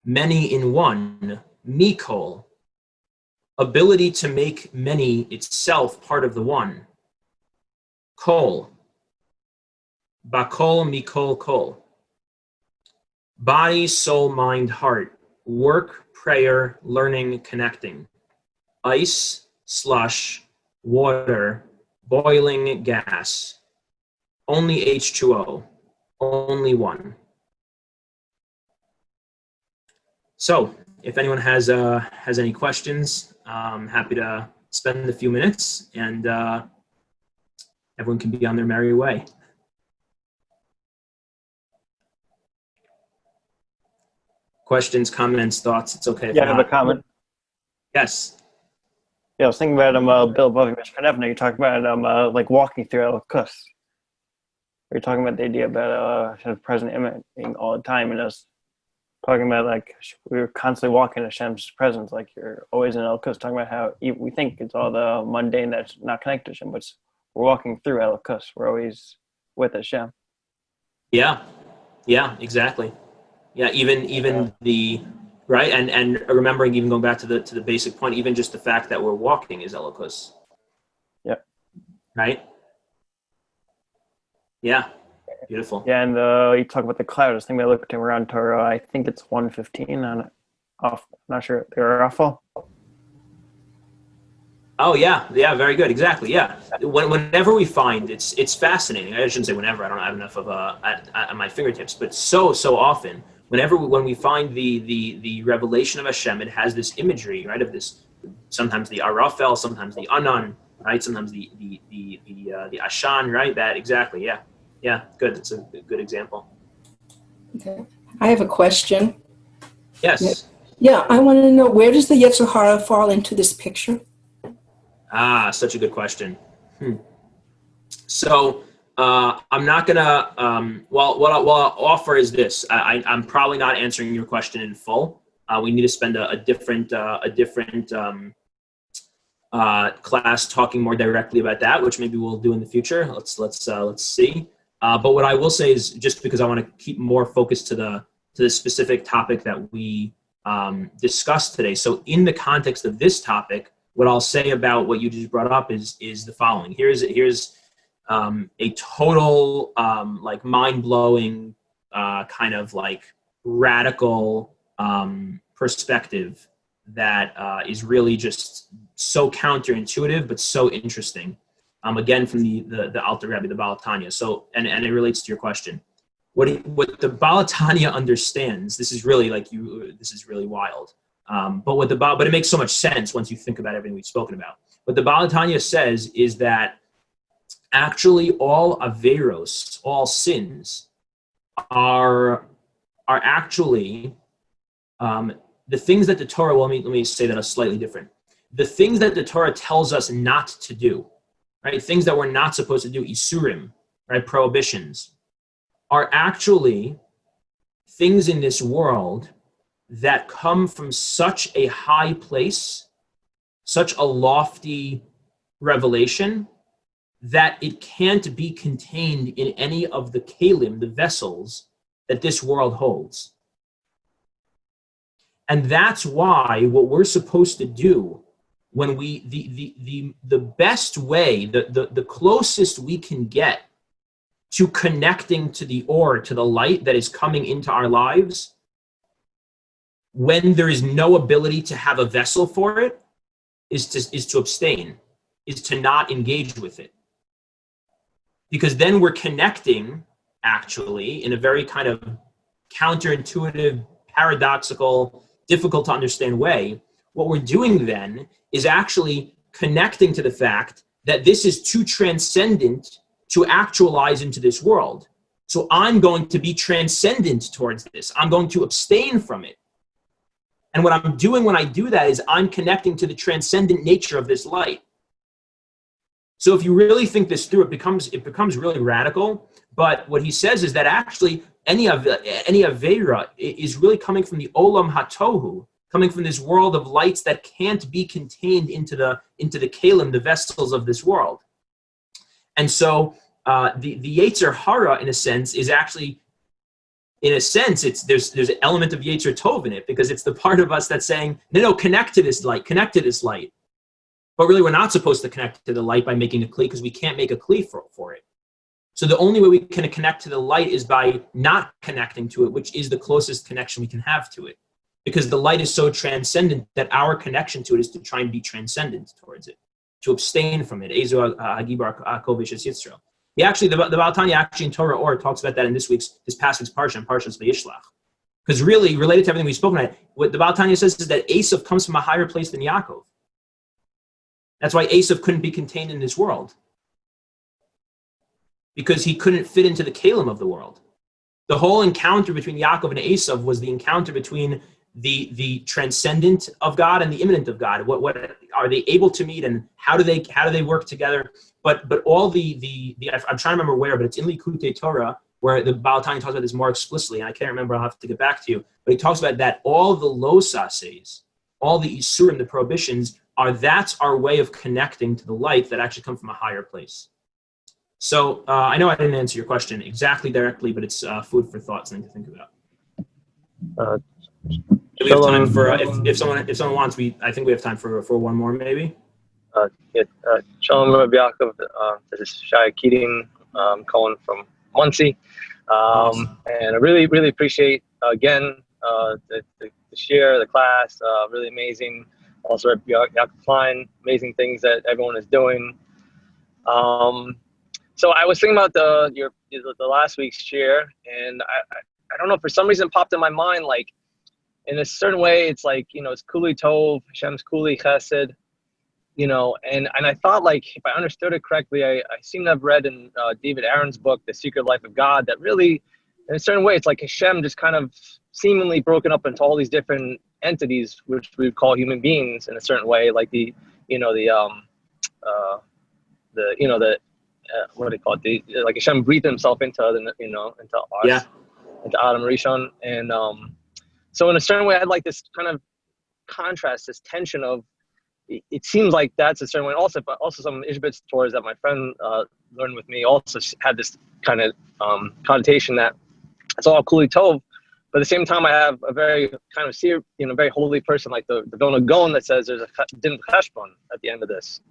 many in one, mikol. Ability to make many itself part of the one. Kol. Bakol, mikol, kol. Body, soul, mind, heart. Work, prayer, learning, connecting. Ice, slush, water, boiling gas. Only H2O. Only one. So, if anyone has any questions, I'm happy to spend a few minutes, and everyone can be on their merry way. Questions, comments, thoughts, it's okay. Yeah, I have a comment. Yes. Yeah, I was thinking about Bill above Mishkan you talked about like walking through El Kus. You're talking about the idea about present imaging all the time, and us talking about like we were constantly walking in Hashem's presence, like you're always in El Kus, talking about how we think it's all the mundane that's not connected to Hashem, but we're walking through El Kus. We're always with Hashem. Yeah, exactly. Yeah, even the right, and remembering, even going back to the basic point, even just the fact that we're walking is El Kus. Yeah. Right. Yeah. Beautiful. Yeah, and you talk about the cloud. I was thinking about looking around Torah. I think it's 115 on off. I'm not sure. They're awful. Oh yeah, very good. Exactly. Yeah. Whenever we find it's fascinating. I shouldn't say whenever. I don't have enough of at my fingertips, but so often. When we find the revelation of Hashem, it has this imagery, right? Of this, sometimes the Arafel, sometimes the Anan, right? Sometimes the Ashan, right? That exactly. Yeah. Yeah, good. It's a good example. Okay. I have a question. Yes. Yeah, I want to know, where does the Yetzer Hara fall into this picture? Ah, such a good question. So I'm not gonna. What I'll offer is this. I'm probably not answering your question in full. We need to spend a different class talking more directly about that, which maybe we'll do in the future. Let's see. But what I will say is, just because I want to keep more focused to the specific topic that we discussed today. So in the context of this topic, what I'll say about what you just brought up is the following. Here's a total like mind-blowing kind of like radical perspective that is really just so counterintuitive but so interesting. Again, from the Alter Rebbe, the Baal Tanya. So, and it relates to your question. What the Baal Tanya understands, this is really wild. But it makes so much sense once you think about everything we've spoken about. What the Baal Tanya says is that actually all averos, all sins, are actually the things that the Torah. Well, let me say that slightly different. The things that the Torah tells us not to do. Right, things that we're not supposed to do, isurim, right, prohibitions, are actually things in this world that come from such a high place, such a lofty revelation, that it can't be contained in any of the kelim, the vessels that this world holds. And that's why what we're supposed to do, when the best way, the closest we can get to connecting to the or, to the light that is coming into our lives, when there is no ability to have a vessel for it, is to abstain, is to not engage with it. Because then we're connecting actually, in a very kind of counterintuitive, paradoxical, difficult to understand way, what we're doing then is actually connecting to the fact that this is too transcendent to actualize into this world. So I'm going to be transcendent towards this. I'm going to abstain from it. And what I'm doing when I do that is I'm connecting to the transcendent nature of this light. So if you really think this through, it becomes really radical. But what he says is that actually any Avera is really coming from the Olam HaTohu, coming from this world of lights that can't be contained into the Kalim, the vessels of this world. And so the Yetzer Hara, in a sense, is actually, in a sense, there's an element of Yetzer Tov in it, because it's the part of us that's saying, no, connect to this light, connect to this light. But really, we're not supposed to connect to the light by making a kli, because we can't make a kli for it. So the only way we can connect to the light is by not connecting to it, which is the closest connection we can have to it. Because the light is so transcendent that our connection to it is to try and be transcendent towards it, to abstain from it. Ezo Hagibar Akovish Yitzro. He actually, the Baal Tanya actually in Torah Or talks about that in this past week's Parsha, Parshas Vayishlach. Because really, related to everything we've spoken about, what the Baal Tanya says is that Esav comes from a higher place than Yaakov. That's why Esav couldn't be contained in this world, because he couldn't fit into the Kalim of the world. The whole encounter between Yaakov and Esav was the encounter between the transcendent of God and the immanent of God. What are they able to meet, and how do they work together? But all the I'm trying to remember where, but it's in Likutei Torah where the Baal Tanya talks about this more explicitly, and I can't remember. I'll have to get back to you. But he talks about that all the losases, all the isurim, the prohibitions, that's our way of connecting to the light that actually come from a higher place. So I know I didn't answer your question exactly directly, but it's food for thought, something to think about. Do we have time for if someone wants? I think we have time for one more, maybe. Shalom, Rav Yakov. This is Shai Keating, calling from Muncie, Awesome. and I really appreciate again the shiur, the class, really amazing. Also, Rav Yakov Klein, amazing things that everyone is doing. So I was thinking about the last week's shiur, and I don't know, for some reason it popped in my mind, like, in a certain way, it's like, it's Kuli Tov, Hashem's Kuli Chesed, and I thought, like, if I understood it correctly, I seem to have read in David Aaron's book, The Secret Life of God, that really, in a certain way, it's like Hashem just kind of seemingly broken up into all these different entities, which we would call human beings in a certain way, like what do you call it? Like Hashem breathed himself into us, Yeah. into Adam Rishon, and so in a certain way, I had like this kind of contrast, this tension of, it seems like that's a certain way. Also some Ishbitz Torahs that my friend learned with me also had this kind of connotation that it's all Kuli Tov, but at the same time, I have a very kind of very holy person like the Vilna Gaon that says there's a din cheshbon at the end of this.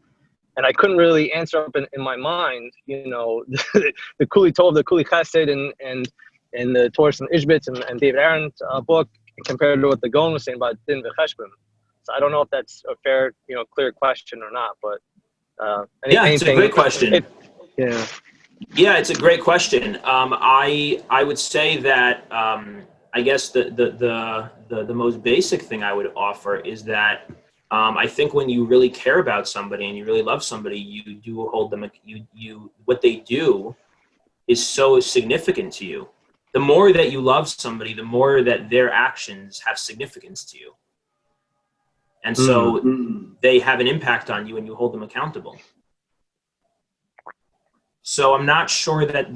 And I couldn't really answer up in my mind, the Kuli Tov, the Kuli Chesed, and the Torah and Ishbitz and David Aaron's book, compared to what the Gaon was saying about din v'cheshbon. So I don't know if that's a fair, clear question or not, but It's a great question. Yeah, it's a great question. I would say that I guess the most basic thing I would offer is that I think when you really care about somebody and you really love somebody, you do hold them. What they do is so significant to you. The more that you love somebody, the more that their actions have significance to you. And so they have an impact on you and you hold them accountable. So I'm not sure that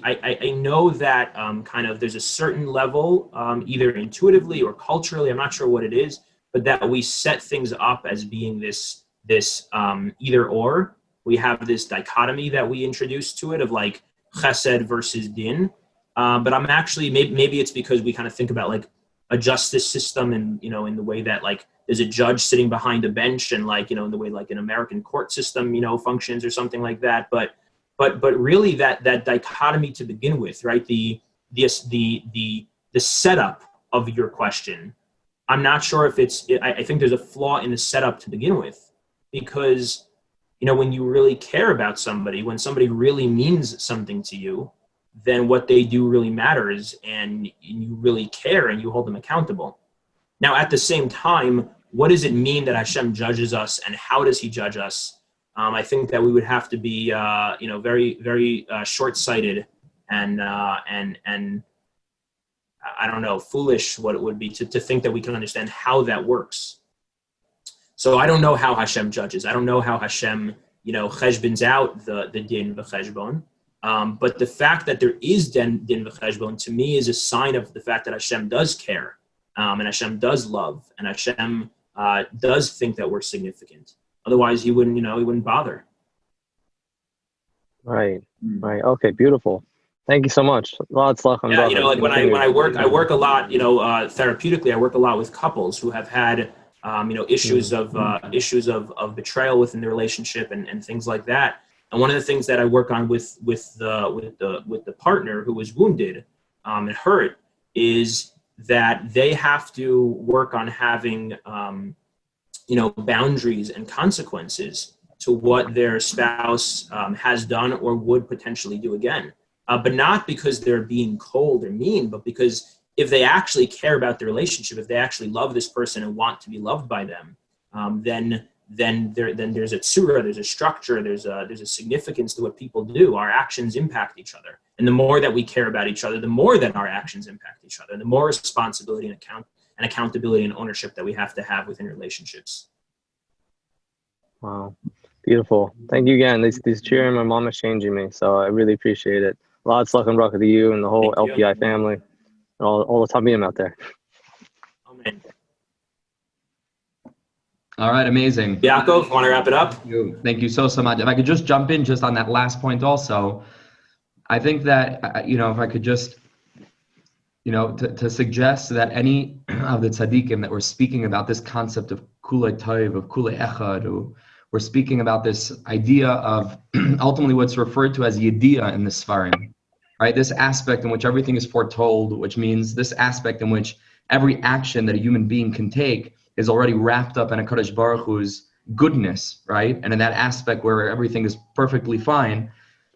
I know that kind of there's a certain level, either intuitively or culturally, I'm not sure what it is, but that we set things up as being this either or. We have this dichotomy that we introduce to it of like chesed versus din. But I'm actually, maybe it's because we kind of think about like a justice system and, in the way that like there's a judge sitting behind a bench and like, in the way like an American court system, functions or something like that. But really that dichotomy to begin with, right? The setup of your question, I'm not sure if I think there's a flaw in the setup to begin with, because, when you really care about somebody, when somebody really means something to you, then what they do really matters, and you really care and you hold them accountable. Now, at the same time, what does it mean that Hashem judges us, and how does he judge us? I think that we would have to be, very, very short-sighted and I don't know, foolish what it would be to think that we can understand how that works. So I don't know how Hashem judges. I don't know how Hashem, cheshbons out the din v'cheshbon. But the fact that there is din v'cheshbon, to me, is a sign of the fact that Hashem does care, and Hashem does love, and Hashem does think that we're significant. Otherwise, he wouldn't bother. Right. Okay, beautiful. Thank you so much. Lots of luck. Yeah, like when I work a lot, therapeutically, I work a lot with couples who have had, issues of betrayal within the relationship and things like that. And one of the things that I work on with the partner who was wounded and hurt is that they have to work on having, boundaries and consequences to what their spouse has done or would potentially do again. But not because they're being cold or mean, but because if they actually care about the relationship, if they actually love this person and want to be loved by them, then there's a tzura, there's a structure, there's a significance to what people do. Our actions impact each other, and the more that we care about each other, the more that our actions impact each other, the more responsibility and accountability and ownership that we have to have within relationships. Wow, beautiful. Thank you again. These shiurim, my mom is changing me, so I really appreciate it. Lots of luck and bracha to you and the whole LPI family and all the Tamim out there. Amen. All right, amazing. Yaakov, want to wrap it up? Thank you so much. If I could just jump in just on that last point also, I think that, if I could just, to suggest that any of the tzaddikim that we're speaking about this concept of kulei tov, of kulei echad, we're speaking about this idea of ultimately what's referred to as yediyah in the Sfarim, right? This aspect in which everything is foretold, which means this aspect in which every action that a human being can take is already wrapped up in a Kadosh Baruch Hu's goodness, right? And in that aspect where everything is perfectly fine,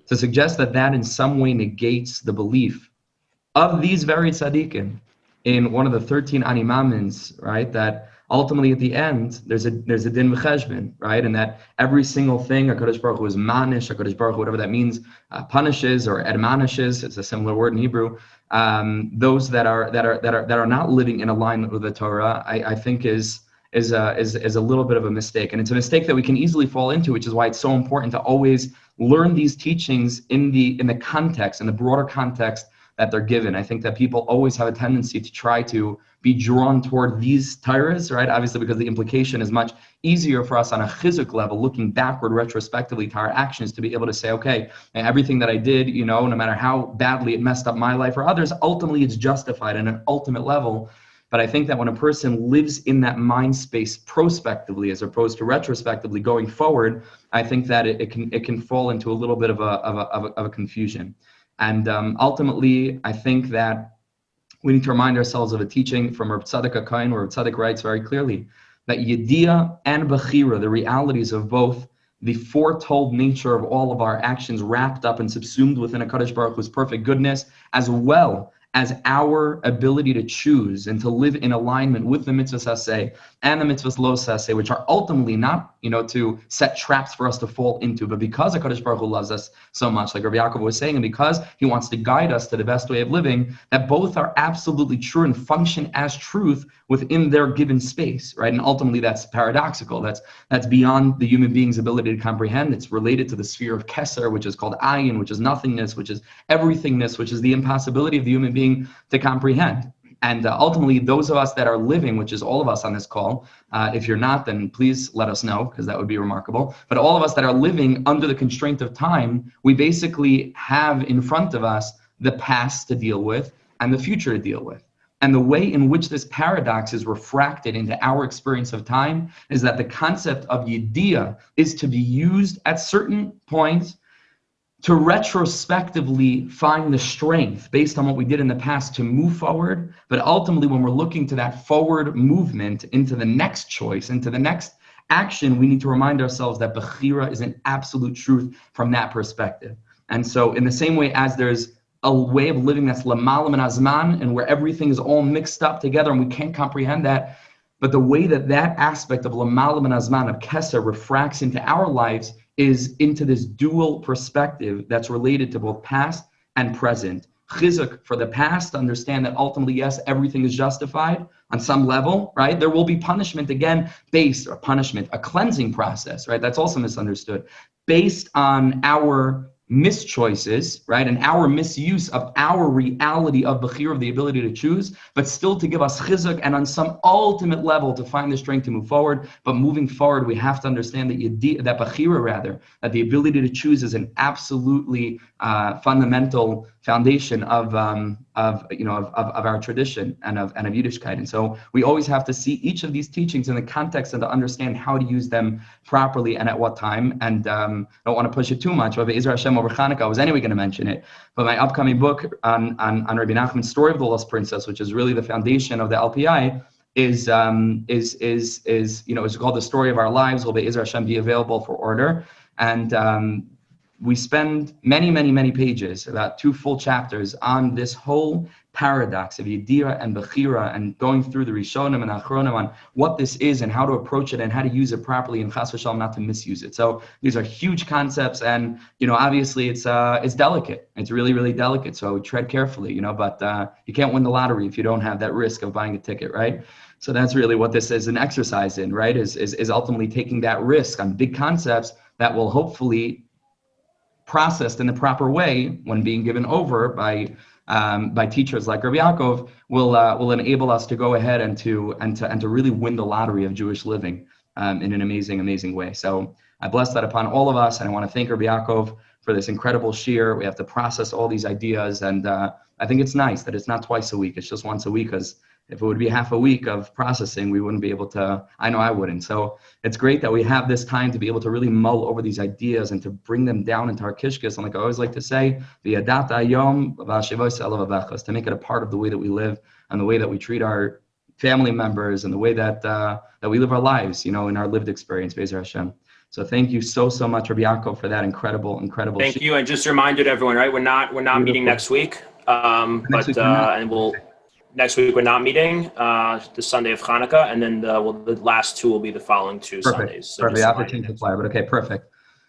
to suggest that in some way negates the belief of these very tzaddikim in one of the 13 animamins, right? That ultimately at the end, there's a din v'cheshbon, right? And that every single thing, HaKadosh Baruch Hu is manish, HaKadosh Baruch Hu, whatever that means, punishes or admonishes, it's a similar word in Hebrew, those that are not living in alignment with the Torah, I think is a little bit of a mistake. And it's a mistake that we can easily fall into, which is why it's so important to always learn these teachings in the context, in the broader context that they're given. I think that people always have a tendency to try to be drawn toward these Torahs, right? Obviously, because the implication is much easier for us on a chizuk level, looking backward retrospectively to our actions, to be able to say, okay, everything that I did, no matter how badly it messed up my life or others, ultimately it's justified in an ultimate level. But I think that when a person lives in that mind space prospectively as opposed to retrospectively going forward, I think that it can fall into a little bit of a confusion. And ultimately, I think that we need to remind ourselves of a teaching from Rav Tzadok HaKohen, where Rav Tzadok writes very clearly that Yediyah and Bechira, the realities of both the foretold nature of all of our actions wrapped up and subsumed within a Kadosh Baruch Hu's perfect goodness, as well as our ability to choose and to live in alignment with the mitzvahs haseh and the mitzvahs lo haseh, which are ultimately not, to set traps for us to fall into, but because HaKadosh Baruch Hu loves us so much, like Rav Yakov was saying, and because he wants to guide us to the best way of living, that both are absolutely true and function as truth within their given space, right? And ultimately that's paradoxical. That's beyond the human being's ability to comprehend. It's related to the sphere of Keser, which is called Ayin, which is nothingness, which is everythingness, which is the impossibility of the human being to comprehend. And ultimately, those of us that are living, which is all of us on this call, if you're not, then please let us know, because that would be remarkable. But all of us that are living under the constraint of time, we basically have in front of us the past to deal with and the future to deal with. And the way in which this paradox is refracted into our experience of time is that the concept of Yediyah is to be used at certain points to retrospectively find the strength based on what we did in the past to move forward. But ultimately, when we're looking to that forward movement into the next choice, into the next action, we need to remind ourselves that Bechira is an absolute truth from that perspective. And so in the same way as there's a way of living that's lamala min hazman, and where everything is all mixed up together and we can't comprehend that. But the way that that aspect of lamala min hazman, of Keser, refracts into our lives is into this dual perspective that's related to both past and present. Chizuk for the past, understand that ultimately, yes, everything is justified on some level, right? There will be punishment again, based, or punishment, a cleansing process, right? That's also misunderstood. Based on our mischoices, right? And our misuse of our reality of Bechir, of the ability to choose, but still to give us chizuk and on some ultimate level to find the strength to move forward. But moving forward, we have to understand that that Bechira, rather, that the ability to choose is an absolutely fundamental foundation of our tradition and of Yiddishkeit. And so we always have to see each of these teachings in the context and to understand how to use them properly and at what time. And I don't want to push it too much, but Israel Hashem over Chanukah, I was anyway going to mention it. But my upcoming book on Rabbi Nachman's story of the Lost Princess, which is really the foundation of the LPI, is called The Story of Our Lives. Will be Israel Hashem be available for order. And we spend many pages, about 2 full chapters, on this whole paradox of Yedira and Bechira, and going through the Rishonim and Achronim on what this is and how to approach it and how to use it properly, and Chas v'Shalom not to misuse it. So these are huge concepts, and obviously it's delicate. It's really delicate. So I would tread carefully, but you can't win the lottery if you don't have that risk of buying a ticket, right? So that's really what this is an exercise in, right? Is ultimately taking that risk on big concepts that will hopefully, processed in the proper way when being given over by teachers like Rav Yakov, will enable us to go ahead and to really win the lottery of Jewish living in an amazing way. So I bless that upon all of us, and I want to thank Rav Yakov for this incredible shiur. We have to process all these ideas, and I think it's nice that it's not twice a week; it's just once a week, because if it would be half a week of processing, we wouldn't be able to. I know I wouldn't. So it's great that we have this time to be able to really mull over these ideas and to bring them down into our kishkis. And like I always like to say, to make it a part of the way that we live and the way that we treat our family members and the way that we live our lives, in our lived experience, Be'ezer Hashem. So thank you so much, Rabbi Yaakov, for that incredible. Thank you, and just a reminder to everyone, right? We're not meeting next week, Next week we're not meeting, the Sunday of Hanukkah, and then the last 2 will be the following 2 Sundays. So perfect. I have to change the flyer, but okay, perfect.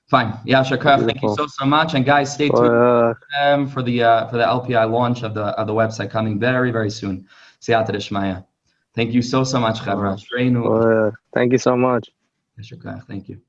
Fine. Yasher Koach, thank you so much, and guys, stay tuned for the LPI launch of the website coming very soon. Siyata D'Shmaya. Thank you so much, Chavra. Thank you so much. Yasher Koach, thank you.